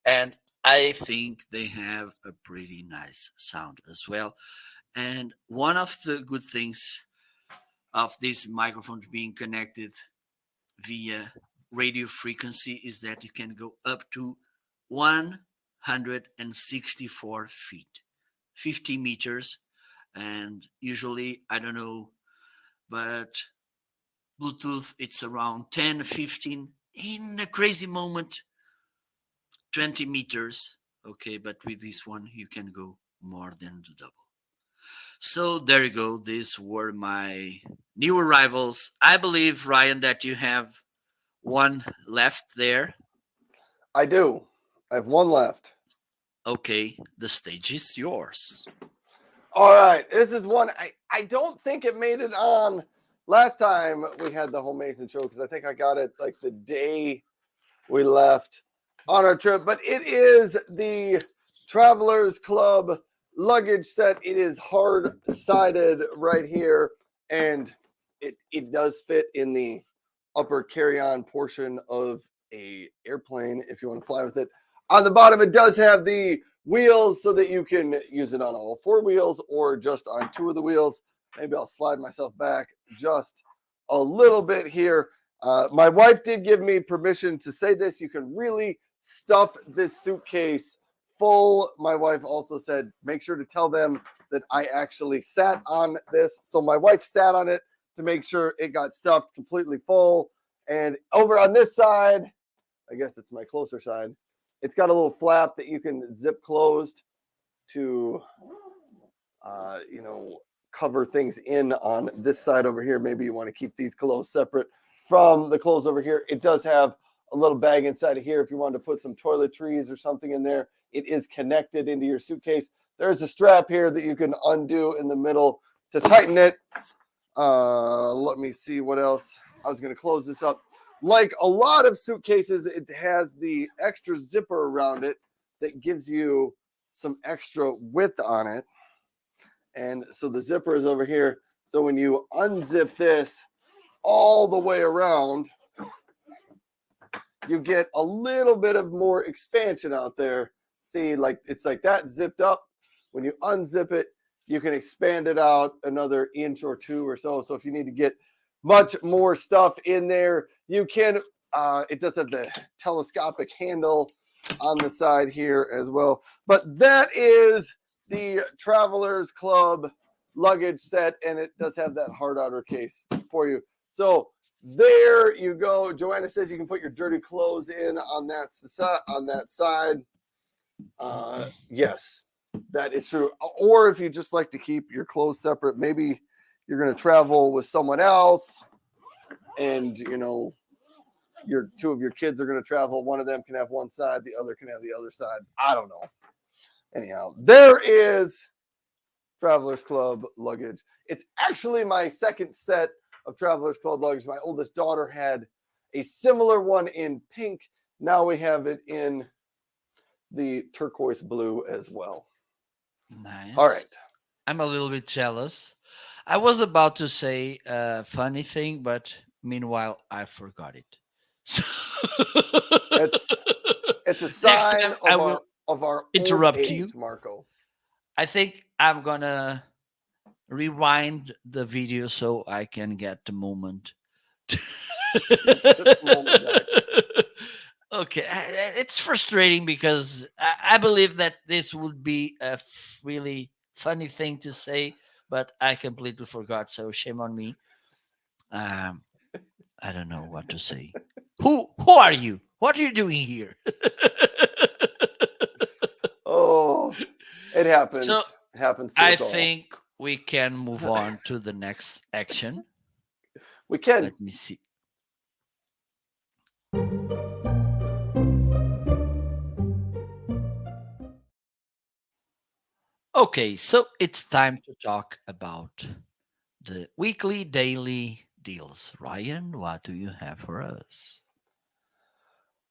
And I think they have a pretty nice sound as well. And one of the good things of these microphones being connected via radio frequency is that you can go up to 164 feet, 50 meters. And usually, I don't know, but Bluetooth, it's around 10, 15. In a crazy moment, 20 meters. Okay, but with this one, you can go more than the double. So there you go. These were my new arrivals. I believe, Ryan, that you have one left there. I do. I have one left. Okay, the stage is yours. All right. This is one I don't think it made it on last time we had the Homeazin show because I think I got it like the day we left on our trip. But it is the Travelers Club luggage set. It is hard sided right here, and it does fit in the upper carry-on portion of a airplane if you want to fly with it. On the bottom, it does have the wheels so that you can use it on all four wheels or just on two of the wheels. Maybe I'll slide myself back just a little bit here. My wife did give me permission to say this. You can really stuff this suitcase full. My wife also said, make sure to tell them that I actually sat on this. So my wife sat on it to make sure it got stuffed completely full. And over on this side, I guess it's my closer side, it's got a little flap that you can zip closed to, cover things in on this side over here. Maybe you want to keep these clothes separate from the clothes over here. It does have a little bag inside of here if you wanted to put some toiletries or something in there. It is connected into your suitcase. There's a strap here that you can undo in the middle to tighten it. Let me see what else. I was going to close this up. Like a lot of suitcases, it has the extra zipper around it that gives you some extra width on it. And so the zipper is over here. So when you unzip this all the way around, you get a little bit of more expansion out there. See, like it's like that zipped up. When you unzip it, you can expand it out another inch or two or so. So if you need to get much more stuff in there, you can. It does have the telescopic handle on the side here as well. But that is the Travelers Club luggage set, and it does have that hard outer case for you. So there you go. Joanna says you can put your dirty clothes in on that side. Yes, that is true. Or if you just like to keep your clothes separate, maybe you're going to travel with someone else, and two of your kids are going to travel. One of them can have one side, the other can have the other side. I don't know. Anyhow, there is Travelers Club luggage. It's actually my second set of Travelers Club luggage. My oldest daughter had a similar one in pink. Now we have it in the turquoise blue as well. Nice. All right. I'm a little bit jealous. I was about to say a funny thing, but meanwhile, I forgot it. So it's a sign of our interrupt old age, you, Marco. I think I'm gonna rewind the video so I can get the moment. Okay, it's frustrating because I believe that this would be a really funny thing to say, but I completely forgot. So shame on me. I don't know what to say. Who are you? What are you doing here? Oh, it happens. So it happens to I us all. think we can move on to the next action. We can. Let me see. Okay, so it's time to talk about the weekly, daily deals. Ryan, what do you have for us?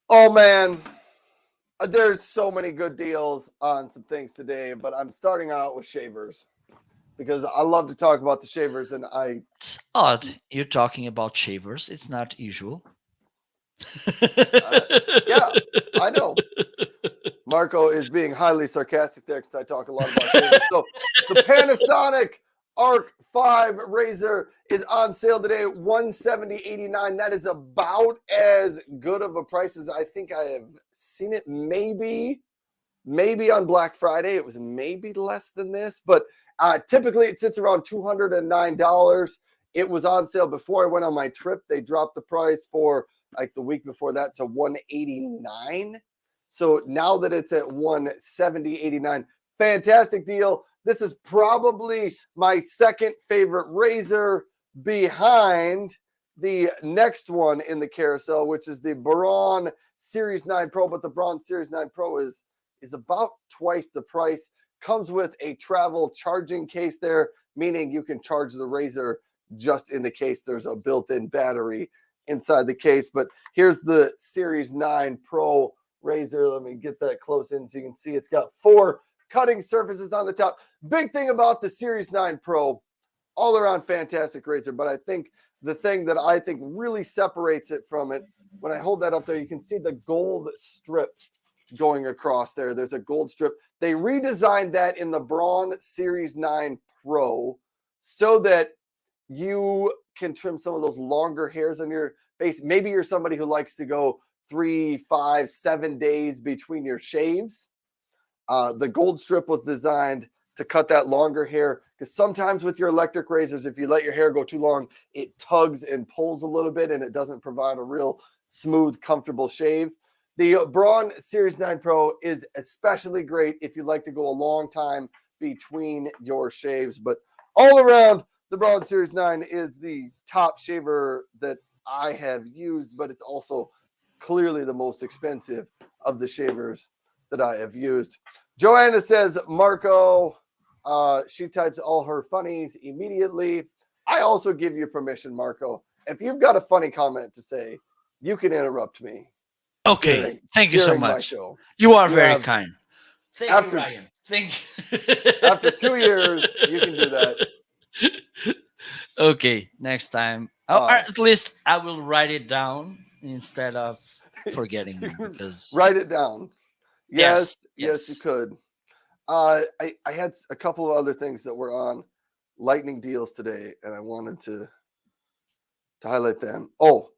Oh, man. There's so many good deals on some things today, but I'm starting out with shavers because I love to talk about the shavers, and It's odd you're talking about shavers. It's not usual. Yeah, I know. Marco is being highly sarcastic there because I talk a lot about shavers. So the Panasonic Arc 5 razor is on sale today at $170.89. That is about as good of a price as I think I have seen it. Maybe on Black Friday. It was maybe less than this, but typically it sits around $209. It was on sale before I went on my trip. They dropped the price for like the week before that to $189. So now that it's at $170.89, fantastic deal. This is probably my second favorite razor behind the next one in the carousel, which is the Braun Series 9 Pro. But the Braun Series 9 Pro is about twice the price. Comes with a travel charging case there, meaning you can charge the razor just in the case. There's a built-in battery inside the case. But here's the Series 9 Pro razor. Let me get that close in so you can see it's got 4 cutting surfaces on the top. Big thing about the Series 9 Pro, all around fantastic razor, but I think the thing that I think really separates it from it, when I hold that up there, you can see the gold strip going across there. There's a gold strip. They redesigned that in the Braun Series 9 Pro so that you can trim some of those longer hairs on your face. Maybe you're somebody who likes to go 3, 5, 7 days between your shaves. The gold strip was designed to cut that longer hair, because sometimes with your electric razors, if you let your hair go too long, it tugs and pulls a little bit and it doesn't provide a real smooth, comfortable shave. The Braun Series 9 Pro is especially great if you like to go a long time between your shaves. But all around, the Braun Series 9 is the top shaver that I have used, but it's also clearly the most expensive of the shavers that I have used. Joanna says, Marco, she types all her funnies immediately. I also give you permission, Marco. If you've got a funny comment to say, you can interrupt me Okay, during thank you so during my much. show. You are You very have kind. Thank you, after Ryan. Thank you. after 2 years, you can do that. Okay, next time. Or Uh, at least I will write it down instead of you forgetting can because write it down. yes, Yes, you yes. could. I had a couple of other things that were on lightning deals today, and I wanted to highlight them. Oh,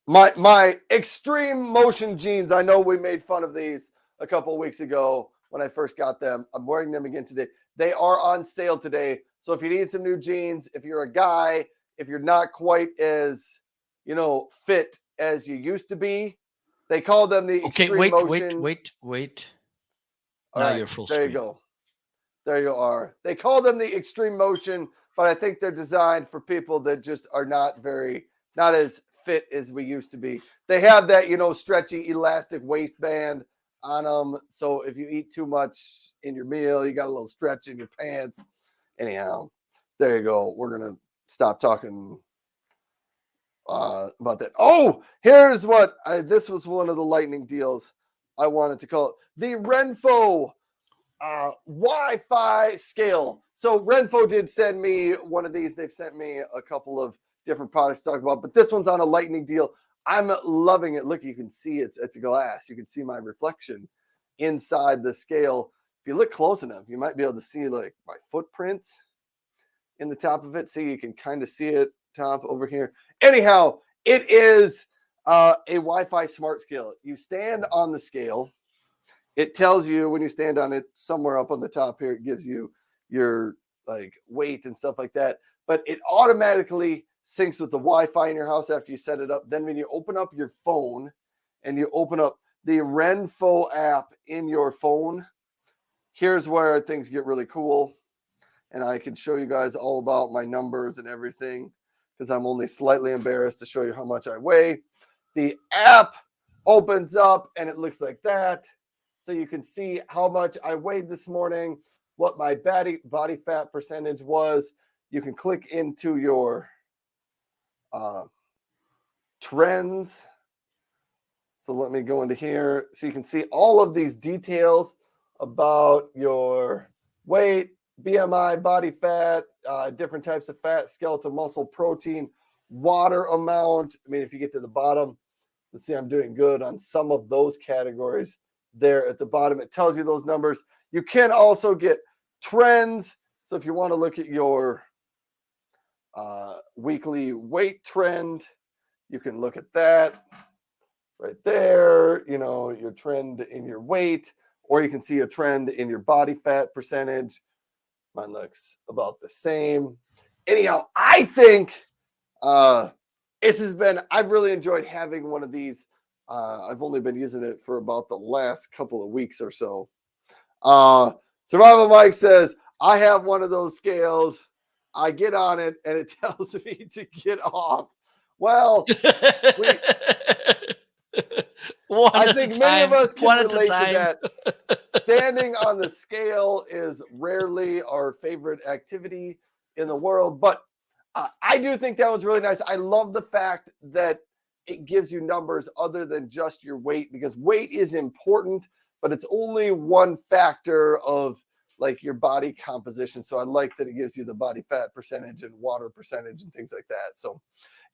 my extreme motion jeans. I know we made fun of these a couple of weeks ago when I first got them. I'm wearing them again today. They are on sale today. So if you need some new jeans, if you're a guy, if you're not quite as, fit as you used to be, they call them the Okay, extreme motion. wait. All Now right, you're full there you screen. go. There you are. They call them the extreme motion, but I think they're designed for people that just are not as fit as we used to be. They have that, stretchy elastic waistband on them. So if you eat too much in your meal, you got a little stretch in your pants. Anyhow, there you go. We're going to stop talking about that. Oh, here's what this was one of the lightning deals I wanted to call it. The Renfo Wi-Fi scale. So Renfo did send me one of these. They've sent me a couple of different products to talk about, but this one's on a lightning deal. I'm loving it. Look, you can see it's glass. You can see my reflection inside the scale. If you look close enough, you might be able to see like my footprints in the top of it. See, you can kind of see it top over here. Anyhow, it is a Wi-Fi smart scale. You stand on the scale. It tells you when you stand on it somewhere up on the top here, it gives you your like weight and stuff like that. But it automatically syncs with the Wi-Fi in your house after you set it up. Then when you open up your phone and you open up the Renfo app in your phone, here's where things get really cool. And I can show you guys all about my numbers and everything because I'm only slightly embarrassed to show you how much I weigh. The app opens up and it looks like that. So you can see how much I weighed this morning, what my body fat percentage was. You can click into your trends. So let me go into here. So you can see all of these details about your weight, BMI, body fat, different types of fat, skeletal muscle, protein, water amount. I mean, if you get to the bottom, let's see, I'm doing good on some of those categories there at the bottom. It tells you those numbers. You can also get trends. So if you want to look at your weekly weight trend, you can look at that right there, your trend in your weight, or you can see a trend in your body fat percentage. Mine looks about the same. Anyhow, I think I've really enjoyed having one of these. I've only been using it for about the last couple of weeks or so. Survival Mike says, I have one of those scales. I get on it and it tells me to get off. Well, One I at a think many of time. us can One at a relate to time. that. Standing on the scale is rarely our favorite activity in the world, but I do think that one's really nice. I love the fact that it gives you numbers other than just your weight, because weight is important, but it's only one factor of like your body composition. So I like that it gives you the body fat percentage and water percentage and things like that. So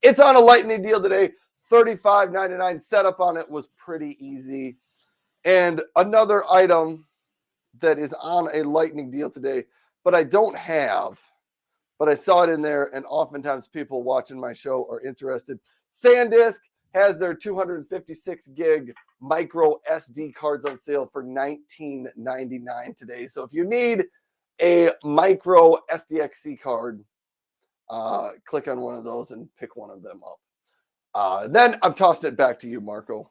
it's on a lightning deal today. $35.99. Setup on it was pretty easy. And another item that is on a lightning deal today, but I don't have, but I saw it in there, and oftentimes people watching my show are interested. SanDisk has their 256 gig micro SD cards on sale for $19.99 today. So if you need a micro SDXC card, click on one of those and pick one of them up. Then I'm tossing it back to you, Marco.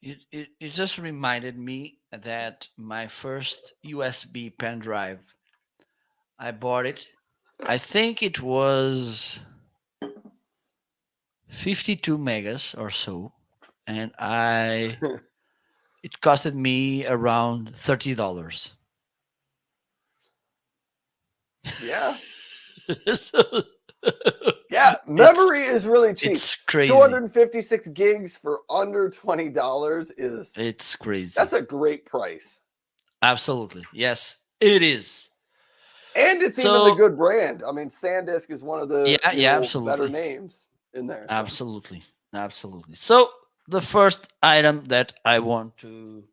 It just reminded me that my first USB pen drive, I bought it. I think it was 52 megas or so. and I it costed me around $30. Yeah. So Yeah, it's memory is really cheap. it's crazy. 256 gigs for under $20 is It's crazy. that's a great price. Absolutely. Yes, it is. And it's even the So good brand. I mean, SanDisk is one of the, yeah, yeah, better absolutely. names in there. So Absolutely. Absolutely. So the first item that I want to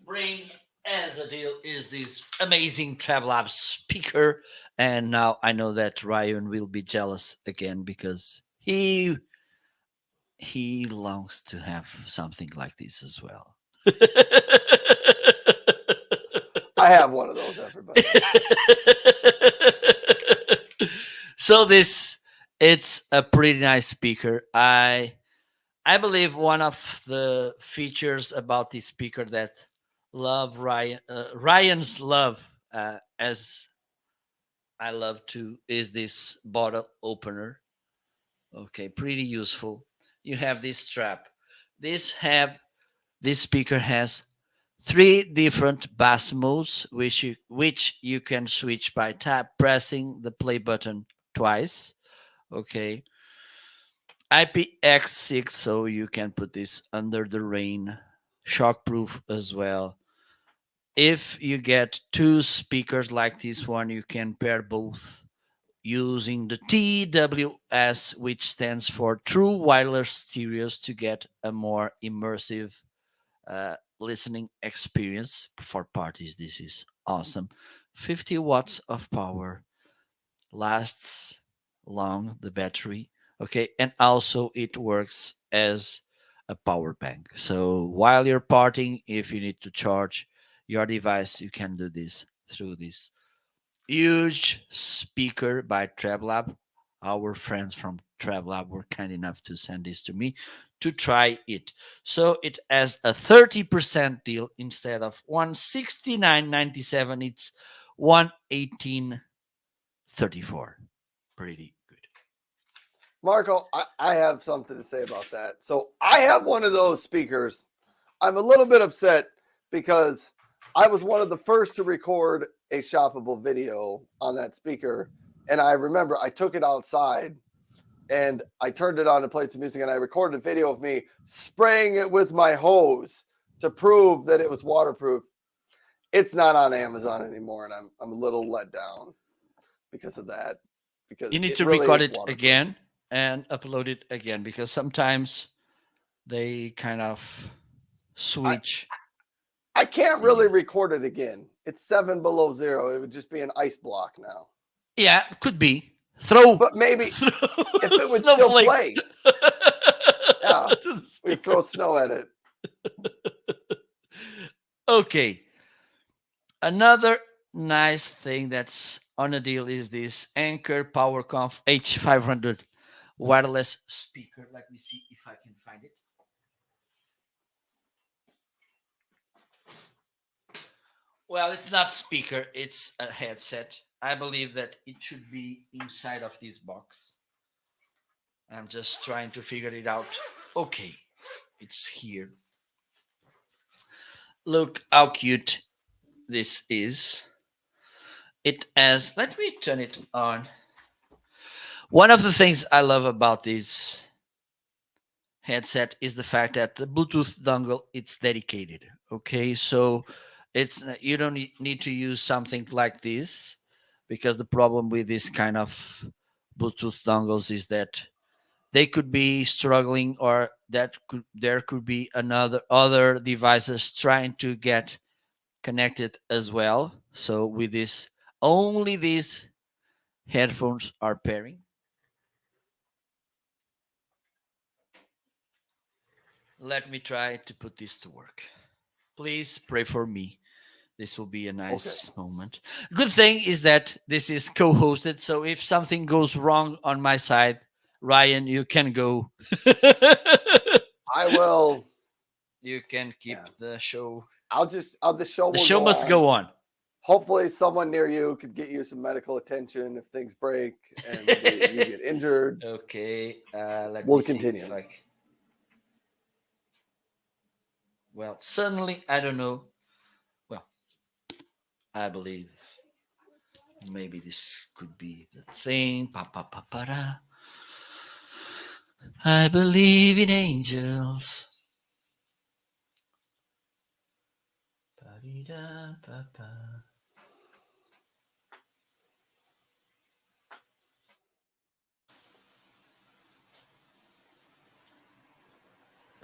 bring as a deal is this amazing TravLab speaker. And now I know that Ryan will be jealous again because he longs to have something like this as well. I have one of those, everybody. So this it's a pretty nice speaker. I believe one of the features about this speaker that love Ryan's love as I love to is this bottle opener. Okay, pretty useful. You have this strap. This speaker has three different bass modes, which you can switch by pressing the play button twice. Okay, IPX6, so you can put this under the rain, shockproof as well. If you get two speakers like this one, you can pair both using the TWS, which stands for True Wireless Stereos, to get a more immersive listening experience for parties. This is awesome. 50 watts of power, lasts long, the battery. Okay, and also it works as a power bank. So while you're partying, if you need to charge your device, you can do this through this huge speaker by TravLab. Our friends from TravLab were kind enough to send this to me to try it. So it has a 30% deal instead of 169.97. It's 118.34. Pretty good. Marco, I have something to say about that. So I have one of those speakers. I'm a little bit upset because I was one of the first to record a shoppable video on that speaker. And I remember I took it outside and I turned it on and played some music and I recorded a video of me spraying it with my hose to prove that it was waterproof. It's not on Amazon anymore, and I'm a little let down because of that. You Because need it to really record is it waterproof. again and upload it again because sometimes they kind of I, switch. I can't really Yeah. record it again. It's 7 below 0. It would just be an ice block now. Yeah, could be. Throw, But maybe if throw it would still snowflakes play, yeah, to the we speaker. throw snow at it. Okay. Another nice thing that's on a deal is this Anchor PowerConf H500 wireless speaker. Let me see if I can find it. Well, it's not speaker, it's a headset. I believe that it should be inside of this box. I'm just trying to figure it out. Okay, it's here. Look how cute this is. It has, let me turn it on. One of the things I love about this headset is the fact that the Bluetooth dongle it's dedicated. Okay, so it's you don't need to use something like this because the problem with this kind of Bluetooth dongles is that they could be struggling or there could be another other devices trying to get connected as well. So with this, only these headphones are pairing. Let me try to put this to work. Please pray for me. This will be a Okay. nice moment. Good thing is that this is co-hosted, so if something goes wrong on my side, Ryan, you can go. I will. You can keep Yeah. the show. I'll just. The show The will show go must on. go on. hopefully someone near you could get you some medical attention if things break and you get injured. Okay, let me We'll see if continue. I. Well, certainly, I don't know. Well, I believe maybe this could be the thing. Pa pa pa pa da. I believe in angels. Pa-dee-da, pa-pa.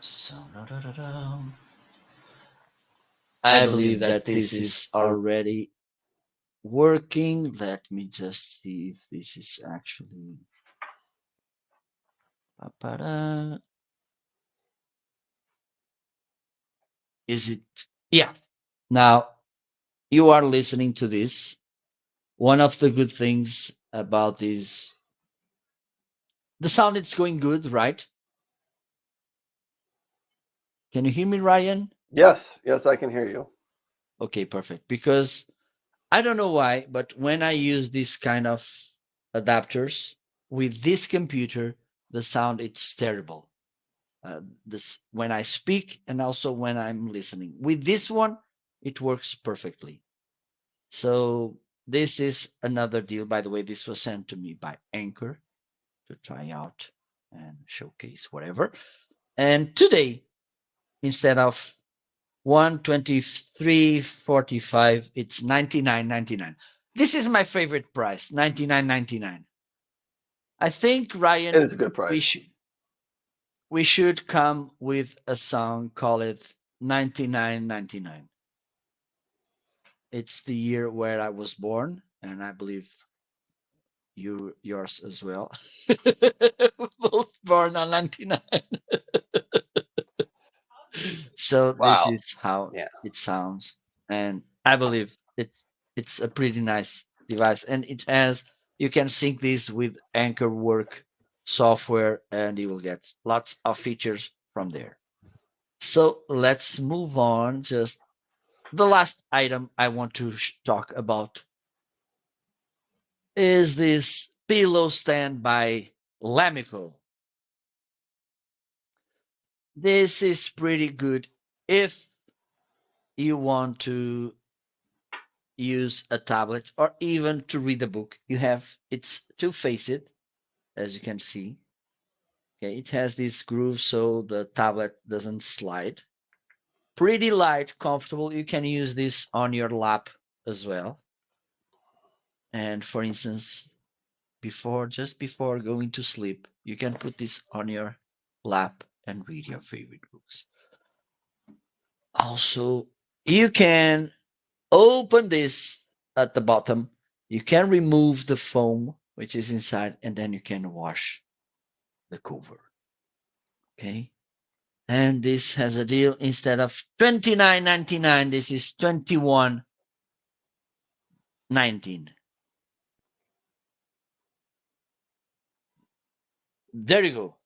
So, da-da-da-da. I believe that this is already working. Let me just see if this is actually. Pa-pa-da. Is it? Yeah. Now, you are listening to this. One of the good things about this, the sound is going good, right? Can you hear me, Ryan? Yes, yes, I can hear you. Okay, perfect. Because I don't know why, but when I use this kind of adapters with this computer, the sound it's terrible. This when I speak and also when I'm listening. With this one, it works perfectly. So this is another deal. By the way, this was sent to me by Anchor to try out and showcase whatever. And today, instead of 123.45, it's 99.99. This is my favorite price, 99.99. I think It Ryan, is a good we price. should we should come with a song, call it 99.99. It's the year where I was born, and I believe yours as well. Both born on 99. So this Wow. is how Yeah. it sounds, and I believe it's a pretty nice device, and it has you can sync this with Anchor Work software, and you will get lots of features from there. So let's move on. Just the last item I want to talk about is this pillow stand by Lamico. This is pretty good if you want to use a tablet or even to read a book. You have it's two-faced, as you can see. Okay, it has this groove so the tablet doesn't slide. Pretty light, comfortable. You can use this on your lap as well. And for instance, just before going to sleep, you can put this on your lap and read your favorite books. Also, you can open this at the bottom. You can remove the foam which is inside, and then you can wash the cover. Okay. And this has a deal instead of 29.99, this is 21.19. There you go.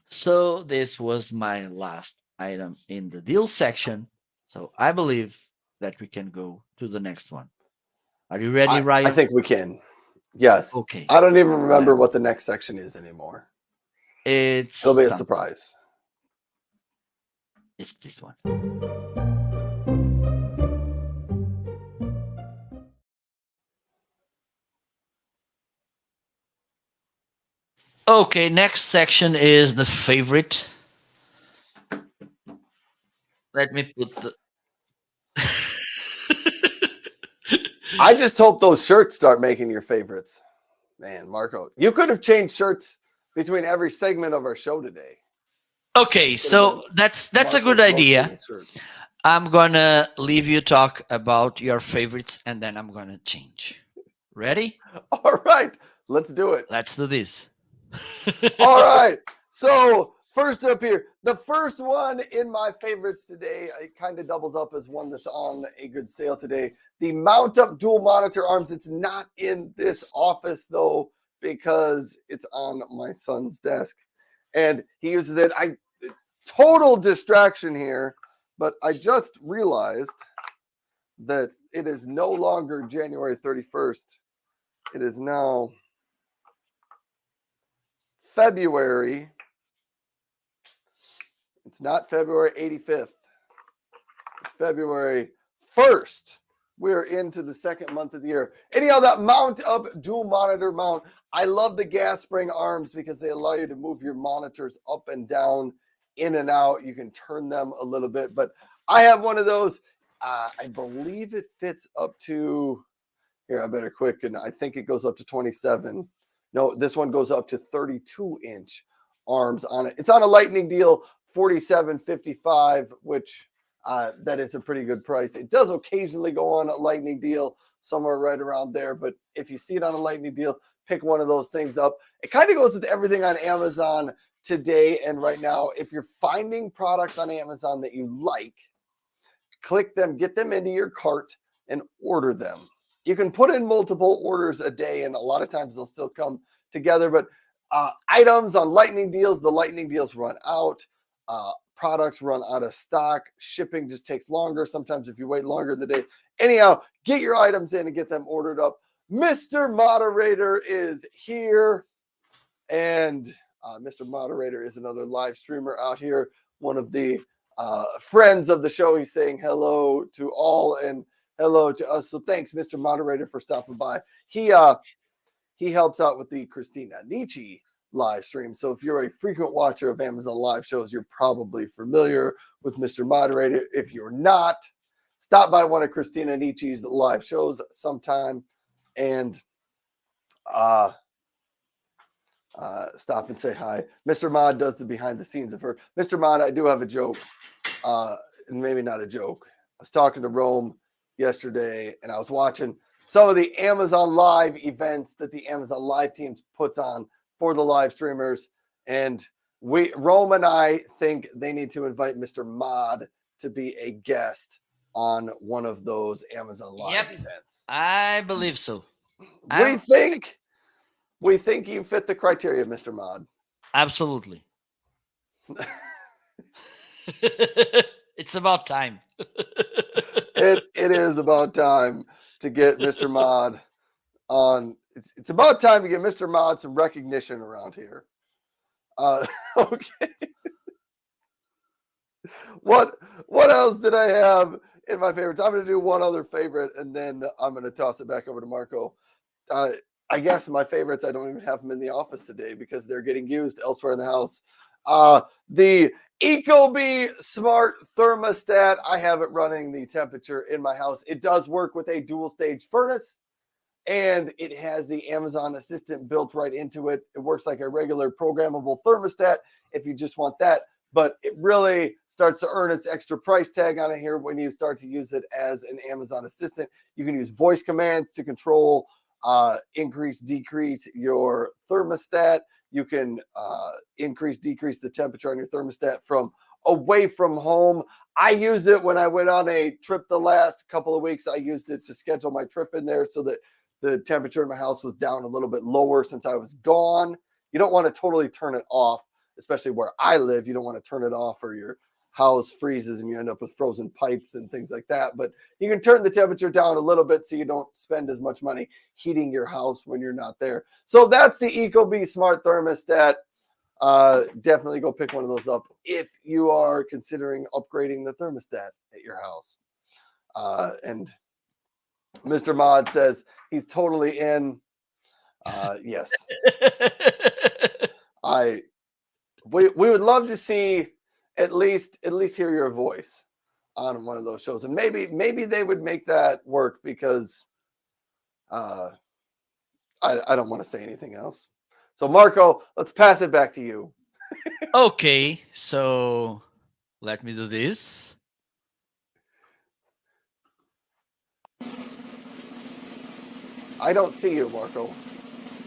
So this was my last item in the deal section. So I believe that we can go to the next one. Are you ready, I Ryan? think we can. Yes. Okay. I don't even Let remember what the next section is anymore. It'll it's be a done. surprise. It's this one. Okay, next section is the favorite. Let me put the. I just hope those shirts start making your favorites. Man, Marco, you could have changed shirts between every segment of our show today. Okay, Could have so been that's a good Marco's idea. rotating shirt. I'm gonna leave you talk about your favorites, and then I'm gonna change. Ready? All right, let's do it. Let's do this. All right. So first up here, the first one in my favorites today, it kind of doubles up as one that's on a good sale today. The mount up dual monitor arms. It's not in this office though, because it's on my son's desk. And he uses it. Total distraction here, but I just realized that It is no longer January 31st. It is now February. It's not February 85th. It's February 1st. We're into the second month of the year. Anyhow, that mount up dual monitor mount. I love the gas spring arms because they allow you to move your monitors up and down, in and out. You can turn them a little bit, but I have one of those. I believe it fits up to, here, I better quick, and I think it goes up to 27. No, this one goes up to 32-inch arms on it. It's on a lightning deal, $47.55, which that is a pretty good price. It does occasionally go on a lightning deal somewhere right around there, but if you see it on a lightning deal, pick one of those things up. It kind of goes with everything on Amazon today and right now. If you're finding products on Amazon that you like, click them, get them into your cart, and order them. You can put in multiple orders a day, and a lot of times they'll still come together, but items on lightning deals, the lightning deals run out. Products run out of stock. Shipping just takes longer. Sometimes if you wait longer in the day. Anyhow, get your items in and get them ordered up. Mr. Moderator is here. And Mr. Moderator is another live streamer out here. One of the friends of the show. He's saying hello to all and hello to us. So thanks, Mr. Moderator, for stopping by. He helps out with the Christina Nietzsche live stream. So if you're a frequent watcher of Amazon live shows, you're probably familiar with Mr. Moderator. If you're not, stop by one of Christina Nietzsche's live shows sometime and stop and say hi. Mr. Mod does the behind the scenes of her. Mr. Mod, I do have a joke, and maybe not a joke. I was talking to Rome yesterday, and I was watching some of the Amazon Live events that the Amazon Live team puts on for the live streamers. And Rome and I think they need to invite Mr. Mod to be a guest on one of those Amazon Live events. I believe so. We think you fit the criteria, Mr. Mod. Absolutely. It's about time. It is about time to get Mr. Mod on. It's about time to get Mr. Mod some recognition around here. Okay. What else did I have in my favorites? I'm going to do one other favorite, and then I'm going to toss it back over to Marco. I guess my favorites, I don't even have them in the office today because they're getting used elsewhere in the house. The Ecobee Smart Thermostat. I have it running the temperature in my house. It does work with a dual stage furnace, and it has the Amazon Assistant built right into it. It works like a regular programmable thermostat if you just want that, but it really starts to earn its extra price tag on it here when you start to use it as an Amazon Assistant. You can use voice commands to control increase, decrease your thermostat. You can increase, decrease the temperature on your thermostat from away from home. I use it when I went on a trip the last couple of weeks. I used it to schedule my trip in there so that the temperature in my house was down a little bit lower since I was gone. You don't want to totally turn it off, especially where I live. You don't want to turn it off or your house freezes and you end up with frozen pipes and things like that. But you can turn the temperature down a little bit so you don't spend as much money heating your house when you're not there. So that's the Ecobee Smart Thermostat. Definitely go pick one of those up if you are considering upgrading the thermostat at your house. And Mr. Mod says he's totally in. Yes. We would love to see at least hear your voice on one of those shows, and maybe they would make that work because I don't want to say anything else. So Marco, let's pass it back to you. Okay, so let me do this. I don't see you, Marco.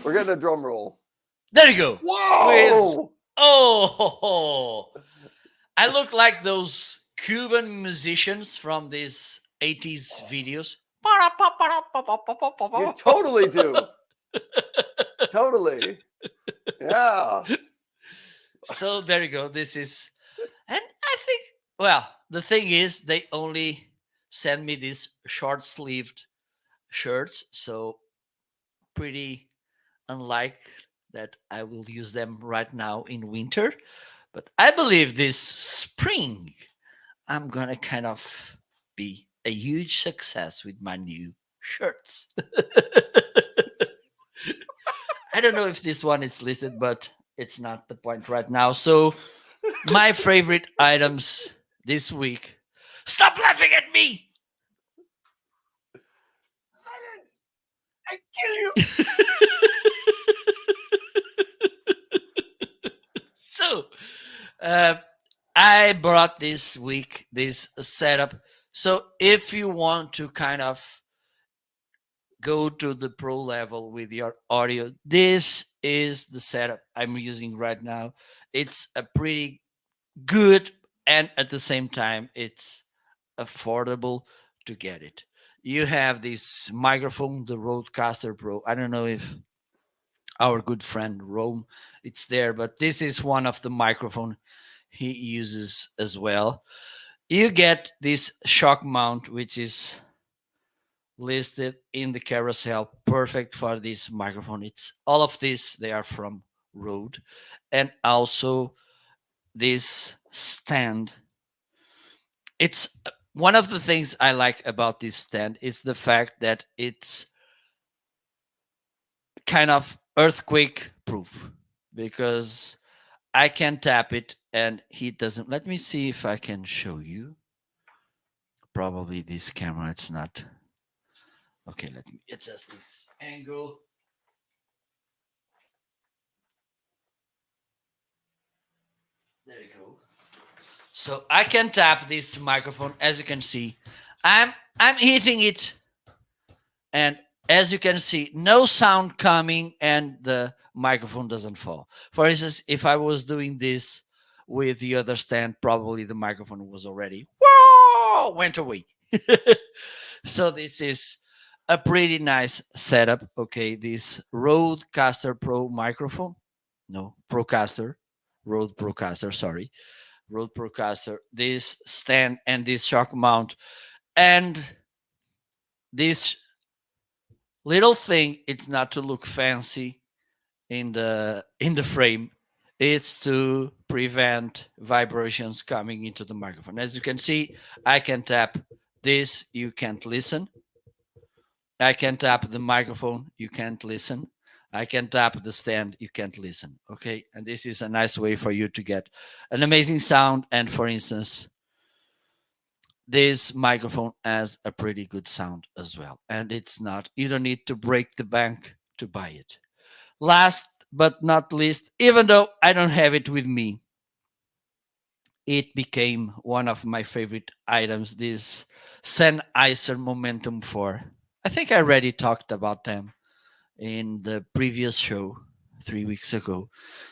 We're getting a drum roll. There you go. Whoa! Oh, I look like those Cuban musicians from these 80s videos. You totally do. Totally. Yeah. So there you go. This is, and I think, well, the thing is, they only sent me these short-sleeved shirts. So pretty unlike that I will use them right now in winter. But I believe this spring I'm gonna kind of be a huge success with my new shirts. I don't know if this one is listed, but it's not the point right now. So my favorite items this week. Stop laughing at me! Silence! I kill you! So uh, I brought this week this setup. So if you want to kind of go to the pro level with your audio, this is the setup I'm using right now. It's a pretty good, and at the same time it's affordable to get it. You have this microphone, the Rodecaster Pro. I don't know if our good friend Rome it's there, but this is one of the microphone he uses as well. You get this shock mount, which is listed in the carousel, perfect for this microphone. It's all of this, they are from Rode. And also this stand. It's one of the things I like about this stand is the fact that it's kind of earthquake proof, because I can tap it and he doesn't. Let me see if I can show you. Probably this camera, it's not. Okay, let me adjust this angle. There you go. So I can tap this microphone. As you can see, I'm hitting it, and as you can see, no sound coming, and the microphone doesn't fall. For instance, if I was doing this with the other stand, probably the microphone was already whoa, went away. So this is a pretty nice setup. Okay, this Rodecaster Pro microphone, no Procaster, Rode Procaster, sorry, Rode Procaster. This stand and this shock mount and this little thing. It's not to look fancy in the frame. It's to prevent vibrations coming into the microphone. As you can see, I can tap this. You can't listen. I can tap the microphone, you can't listen. I can tap the stand, you can't listen. Okay. And this is a nice way for you to get an amazing sound. And for instance, this microphone has a pretty good sound as well. And it's not, you don't need to break the bank to buy it. Last but not least, even though I don't have it with me, it became one of my favorite items, this Sennheiser Momentum 4. I think I already talked about them in the previous show 3 weeks ago.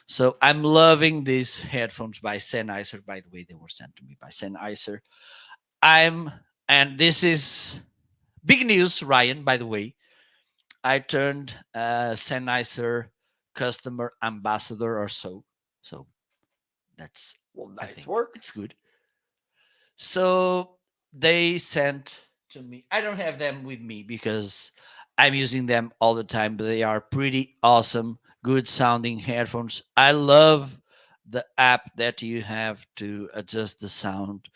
So I'm loving these headphones by Sennheiser. By the way, they were sent to me by Sennheiser. And this is big news, Ryan, by the way. I turned Sennheiser customer ambassador or so. So that's, Well, I nice think work. it's good. So they sent to me. I don't have them with me because I'm using them all the time, but they are pretty awesome, good sounding headphones. I love the app that you have to adjust the sound.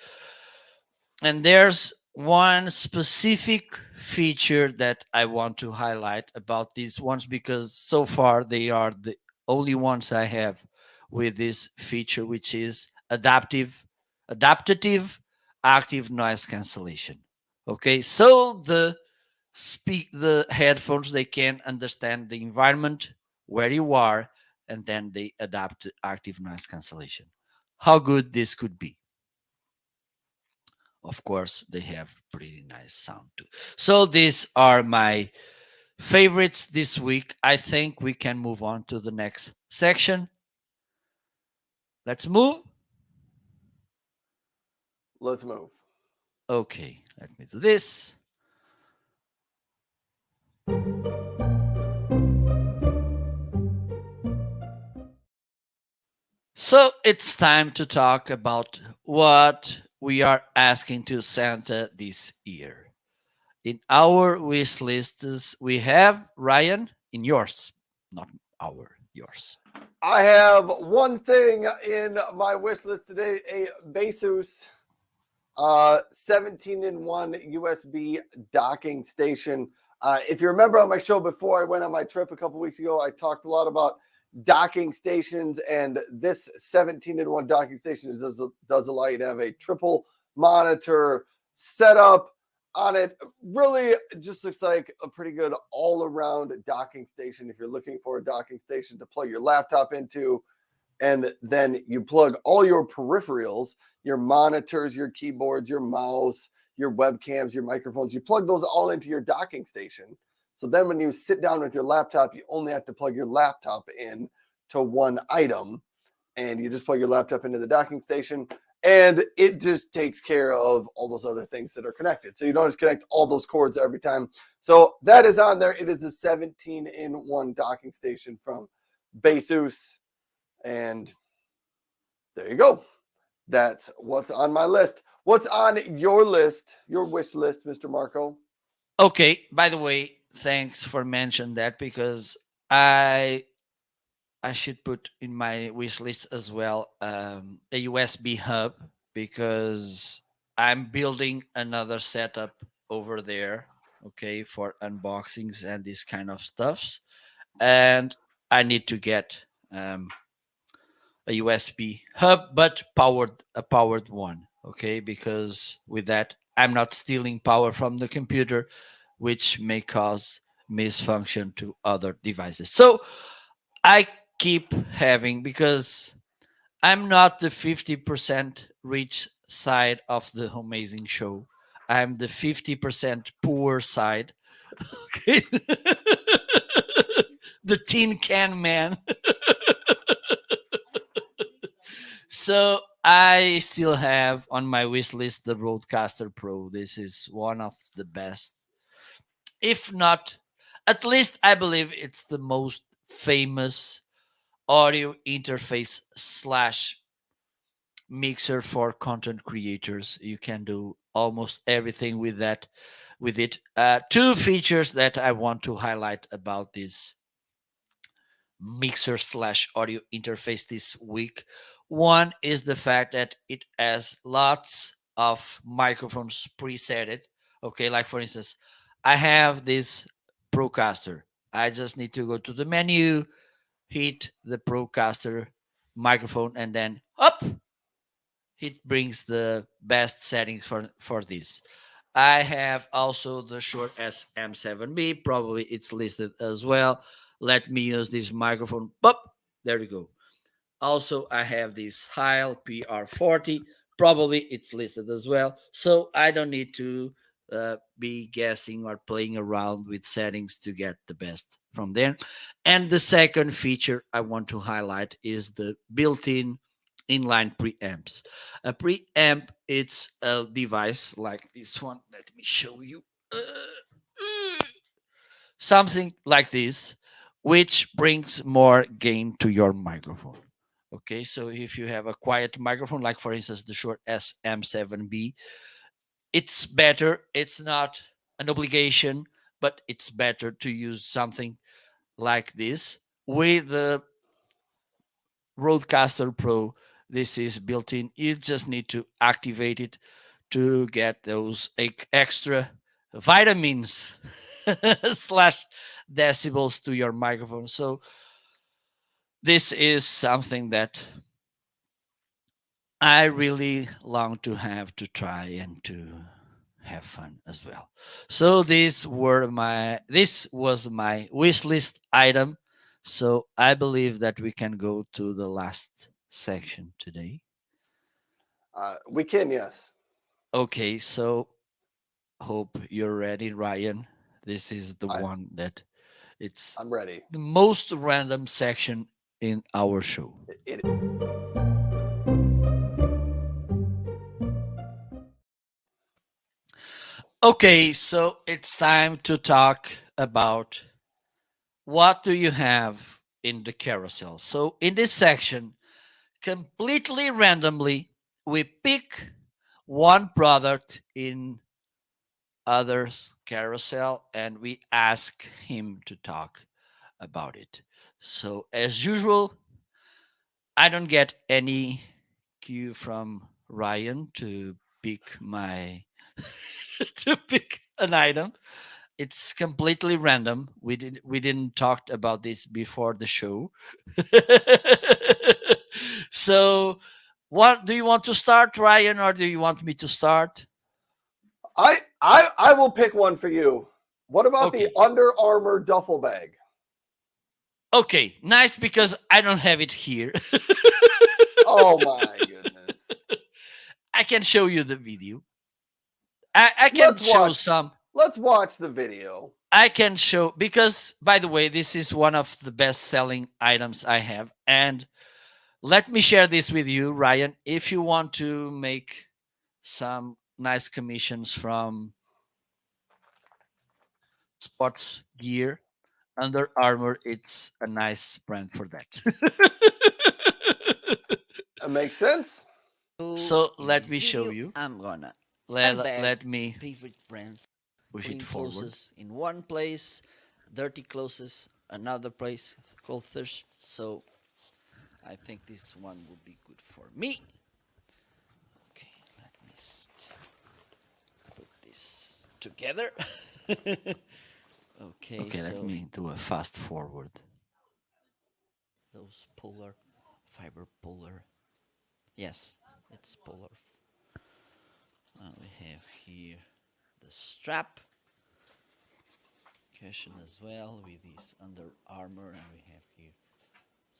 And there's one specific feature that I want to highlight about these ones, because so far they are the only ones I have with this feature, which is adaptative active noise cancellation. Okay, so the headphones, they can understand the environment where you are, and then they adapt to active noise cancellation. How good this could be. Of course, they have pretty nice sound too. So these are my favorites this week. I think we can move on to the next section. Let's move. Let's move. Okay, let me do this. So it's time to talk about what we are asking to Santa this year. In our wish lists, we have Ryan in yours, not our, yours. I have one thing in my wish list today: a Basus 17-in-1 USB docking station. If you remember on my show before I went on my trip a couple weeks ago, I talked a lot about docking stations, and this 17-in-1 docking station does allow you to have a triple monitor setup on it. Really just looks like a pretty good all-around docking station if you're looking for a docking station to plug your laptop into. And then you plug all your peripherals, your monitors, your keyboards, your mouse, your webcams, your microphones, you plug those all into your docking station. So then when you sit down with your laptop, you only have to plug your laptop in to one item, and you just plug your laptop into the docking station, and it just takes care of all those other things that are connected. So you don't have to connect all those cords every time. So that is on there. It is a 17-in-1 docking station from Basus. And there you go. That's what's on my list. What's on your list, your wish list, Mr. Marco? Okay, by the way, thanks for mentioning that, because I should put in my wish list as well a USB hub, because I'm building another setup over there, okay, for unboxings and this kind of stuff. And I need to get a USB hub, but a powered one, okay, because with that I'm not stealing power from the computer, which may cause misfunction to other devices. So I keep having, because I'm not the 50% rich side of the Homeazin show. I'm the 50% poor side. Okay. The tin can man. So I still have on my wish list the Roadcaster Pro. This is one of the best, if not, at least I believe it's the most famous audio interface slash mixer for content creators. You can do almost everything with that, with it. Two features that I want to highlight about this mixer slash audio interface this week. One is the fact that it has lots of microphones presetted. Okay, like for instance, I have this Procaster. I just need to go to the menu, hit the Procaster microphone, and then up, it brings the best settings for this. I have also the Shure SM7B. Probably it's listed as well. Let me use this microphone. Pop, there you go. Also, I have this Heil PR40. Probably it's listed as well. So I don't need to be guessing or playing around with settings to get the best from there. And the second feature I want to highlight is the built-in inline preamps. A preamp, it's a device like this one. Let me show you. Something like this, which brings more gain to your microphone. Okay, so if you have a quiet microphone, like for instance the Shure SM7B, it's better. It's not an obligation, but it's better to use something like this. With the Roadcaster Pro, this is built in. You just need to activate it to get those extra vitamins slash decibels to your microphone. So this is something that I really long to have to try and to have fun as well. So this was my wish list item. So I believe that we can go to the last section today. We can, yes. Okay, so hope you're ready, Ryan. This is the I, one that it's I'm ready. the most random section in our show. It, Okay, so it's time to talk about what do you have in the carousel. So in this section, completely randomly, we pick one product in others carousel, and we ask him to talk about it. So as usual, I don't get any cue from Ryan to pick my to pick an item. It's completely random. We didn't talk about this before the show. So what do you want to start, Ryan, or do you want me to start? I will pick one for you. What about the Okay. Under Armour duffel bag? Okay, nice because I don't have it here. Oh my goodness. I can show you the video. I can show some. Let's watch the video. I can show because, by the way, this is one of the best selling items I have. And let me share this with you, Ryan. If you want to make some nice commissions from sports gear, Under Armour, it's a nice brand for that. That makes sense. So let me show you. I'm gonna Let me favorite brands, push clean it forward. clothes in one place, dirty clothes another place, clothes. So I think this one would be good for me. Okay, let me put this together. Okay, Okay, so let me do a fast forward. those polar fiber polar. Yes, it's polar. We have here the strap cushion as well with this Under Armour, and we have here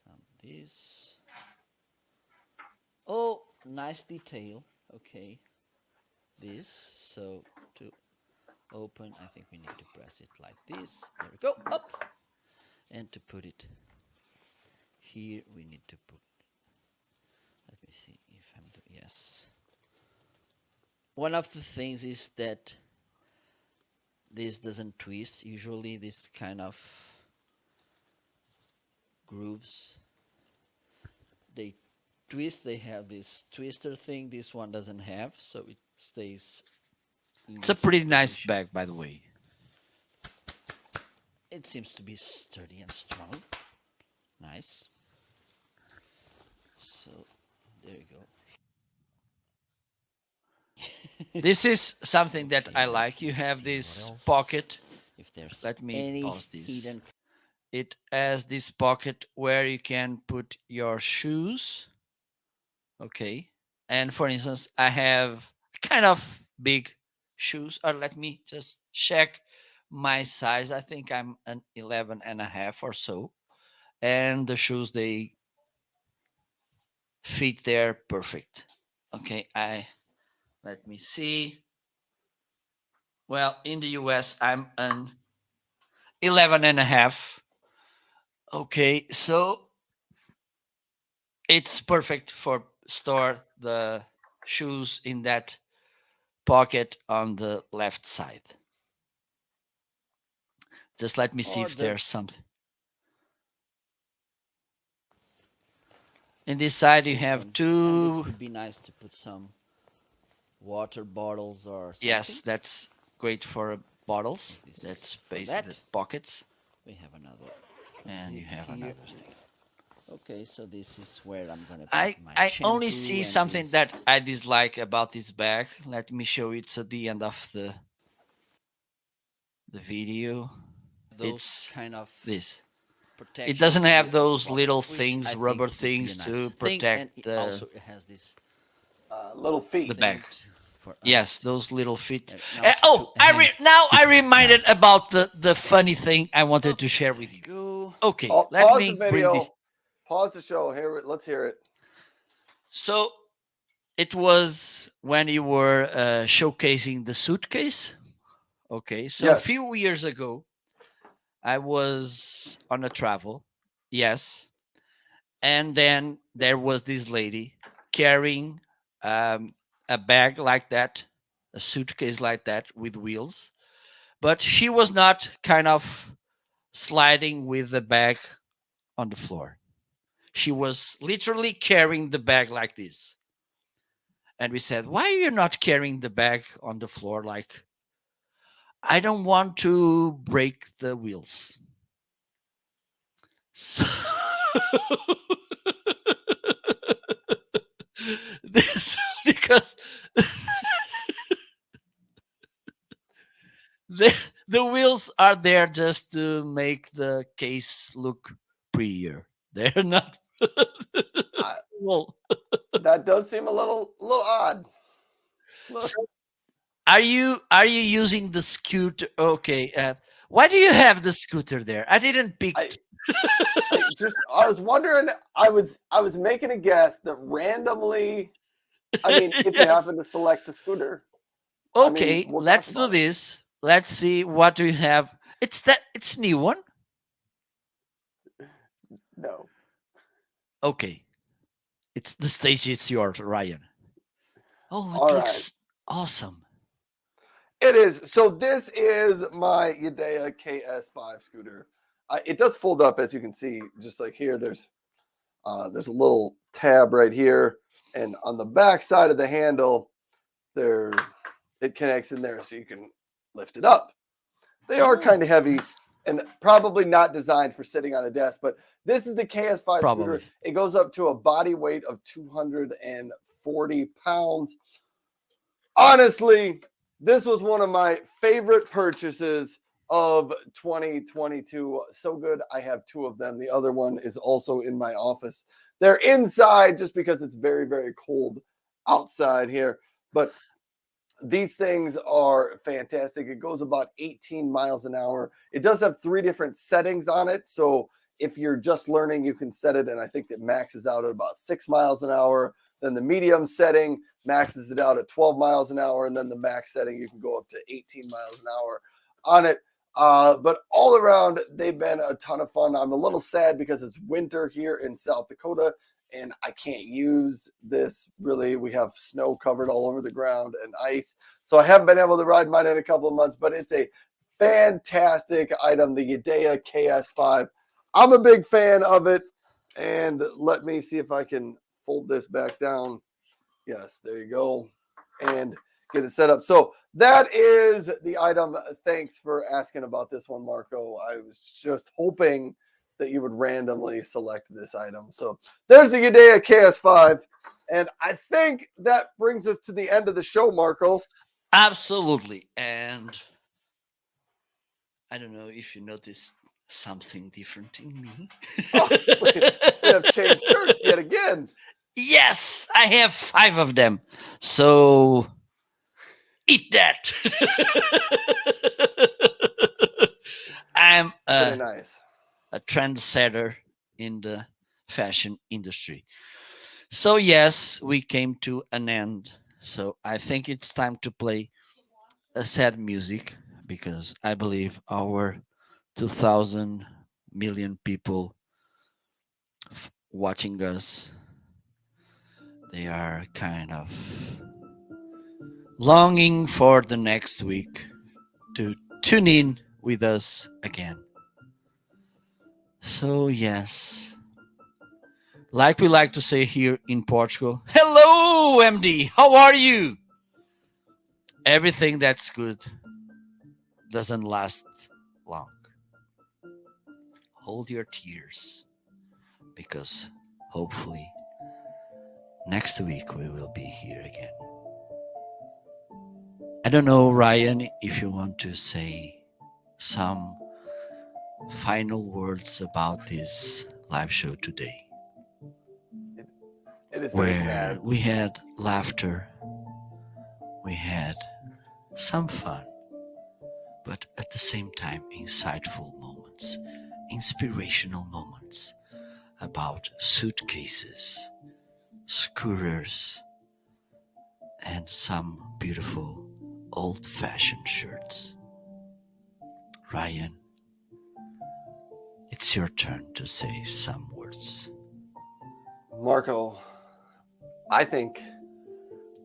some this. Oh, nice detail. Okay, this. So to open, I think we need to press it like this. There we go. Up, and to put it here, we need to put. Let me see if I'm doing yes. One of the things is that this doesn't twist. Usually this kind of grooves, they twist. They have this twister thing. This one doesn't have, so it stays in It's a the pretty same nice position. bag, by the way. It seems to be sturdy and strong. Nice. So there you go. This is something that Okay, I let like. You me have see this what else. pocket. If there's Let me any pause this. hidden It has this pocket where you can put your shoes. Okay. And for instance, I have kind of big shoes. Or let me just check my size. I think I'm an 11 and a half or so. And the shoes, they fit there perfect. Okay. Let me see. Well, in the US, I'm an 11 and a half. Okay. So it's perfect for store the shoes in that pocket on the left side. Just let me see or if the there's something. In this side, you have open. And this two. could be nice to put some water bottles or something. Yes, that's great for bottles. This That's is for basically that. pockets. We have another. And you zip have here. another thing. Okay, so this is where I'm gonna put I, my I shampoo only see and something this. that I dislike about this bag. Let me show you. It's at the end of the video. Those It's kind of this. protections It doesn't have here at the those bottom, little which I things, think rubber would be a things nice to thing, protect and it the also has this Little feet. the thing bag. for us. Yes, those little feet. Now to Oh, hang now I this reminded nice. about the funny thing I wanted to share with you. Go. Okay, Oh, let pause me the bring this. video. Pause the show. Here, let's hear it. So it was when you were showcasing the suitcase. Okay, so a Yes. few years ago, I was on a travel. Yes, and then there was this lady carrying a bag like that, a suitcase like that with wheels, but she was not kind of sliding with the bag on the floor. She was literally carrying the bag like this. And we said, why are you not carrying the bag on the floor? Like, I don't want to break the wheels. So this because the wheels are there just to make the case look prettier. They're not I, well. that does seem a little odd. Look, So are you using the scooter? Okay. Why do you have the scooter there? I didn't pick. I I was wondering. I was making a guess that randomly. I mean, if you Yes. happen to select the scooter, I mean, Okay. we'll talk Let's do about it. this. Let's see what we have. It's new one. No. Okay. It's the stage is yours, Ryan. Oh, it All right. looks awesome. It is. So this is my Yadea KS5 scooter. It does fold up, as you can see, just like here. There's a little tab right here, and on the back side of the handle, there it connects in there, so you can lift it up. They are Oh, kind of heavy nice. and probably not designed for sitting on a desk, but this is the KS5 scooter. Probably. It goes up to a body weight of 240 pounds. Honestly, this was one of my favorite purchases of 2022. So good. I have two of them. The other one is also in my office. They're inside just because it's very, very cold outside here. But these things are fantastic. It goes about 18 miles an hour. It does have three different settings on it. So if you're just learning, you can set it. And I think that maxes out at about 6 miles an hour. Then the medium setting maxes it out at 12 miles an hour. And then the max setting, you can go up to 18 miles an hour on it. But all around, they've been a ton of fun. I'm a little sad because it's winter here in South Dakota and I can't use this really. We have snow covered all over the ground and ice. So I haven't been able to ride mine in a couple of months, but it's a fantastic item, the Yadea KS5. I'm a big fan of it. And let me see if I can fold this back down. Yes, there you go. And get it set up. So that is the item. Thanks for asking about this one, Marco. I was just hoping that you would randomly select this item. So there's the Udea KS5. And I think that brings us to the end of the show, Marco. Absolutely. And I don't know if you noticed something different in me. Oh, we have changed shirts yet again. Yes, I have 5 of them. So eat that. I'm Very nice. a trendsetter in the fashion industry. So, yes, we came to an end. So, I think it's time to play a sad music because I believe our 2000 million people watching us, they are kind of longing for the next week to tune in with us again. So, yes, like we like to say here in Portugal, hello, MD, how are you? Everything that's good doesn't last long. Hold your tears because hopefully next week we will be here again. I don't know, Ryan, if you want to say some final words about this live show today, It is very where sad. we had laughter, we had some fun, but at the same time, insightful moments, inspirational moments about suitcases, scooters, and some beautiful old fashioned shirts. Ryan, it's your turn to say some words. Marco, I think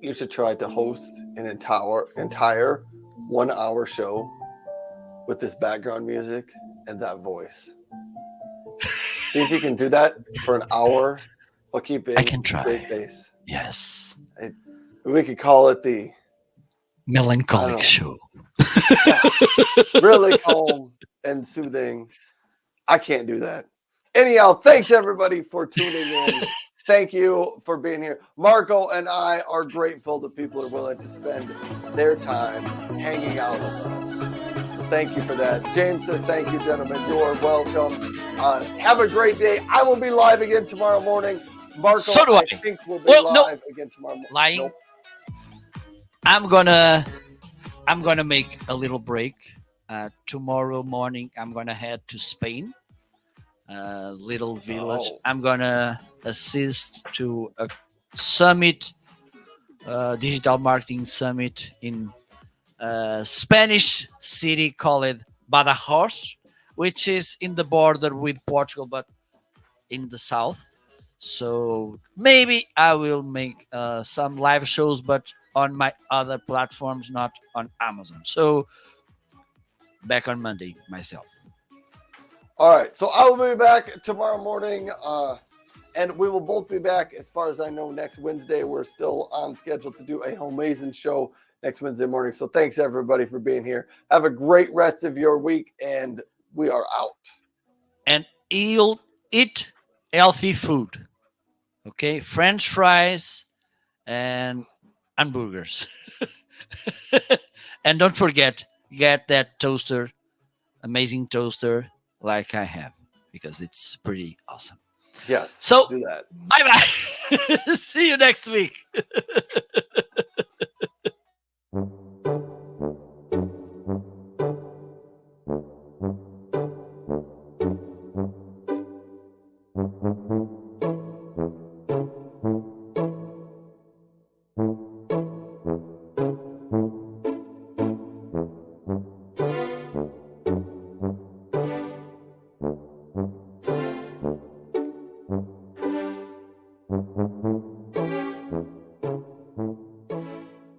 you should try to host an entire 1 hour show with this background music and that voice. See if you can do that for an hour while keeping I can a straight try. face. Yes. We could call it the Melancholic know. show. really calm and soothing. I can't do that. Anyhow, thanks everybody for tuning in. Thank you for being here. Marco and I are grateful that people are willing to spend their time hanging out with us. So thank you for that. James says, thank you, gentlemen. You're welcome. Have a great day. I will be live again tomorrow morning. Marco, So do I I. think we'll be Well, no. live again tomorrow morning. Lying. Nope. I'm gonna make a little break. Tomorrow morning, I'm gonna head to Spain, a little village. Oh. I'm gonna assist to a summit, digital marketing summit in a Spanish city called Badajoz, which is in the border with Portugal, but in the south. So maybe I will make some live shows, but on my other platforms, not on Amazon. So back on Monday myself. All right. So I will be back tomorrow morning. And we will both be back, as far as I know, next Wednesday. We're still on schedule to do a Homeazin show next Wednesday morning. So thanks, everybody, for being here. Have a great rest of your week, and we are out. And eat healthy food. Okay? French fries and hamburgers. And don't forget, get that toaster, amazing toaster like I have, because it's pretty awesome. Yes. So do that. bye bye. See you next week.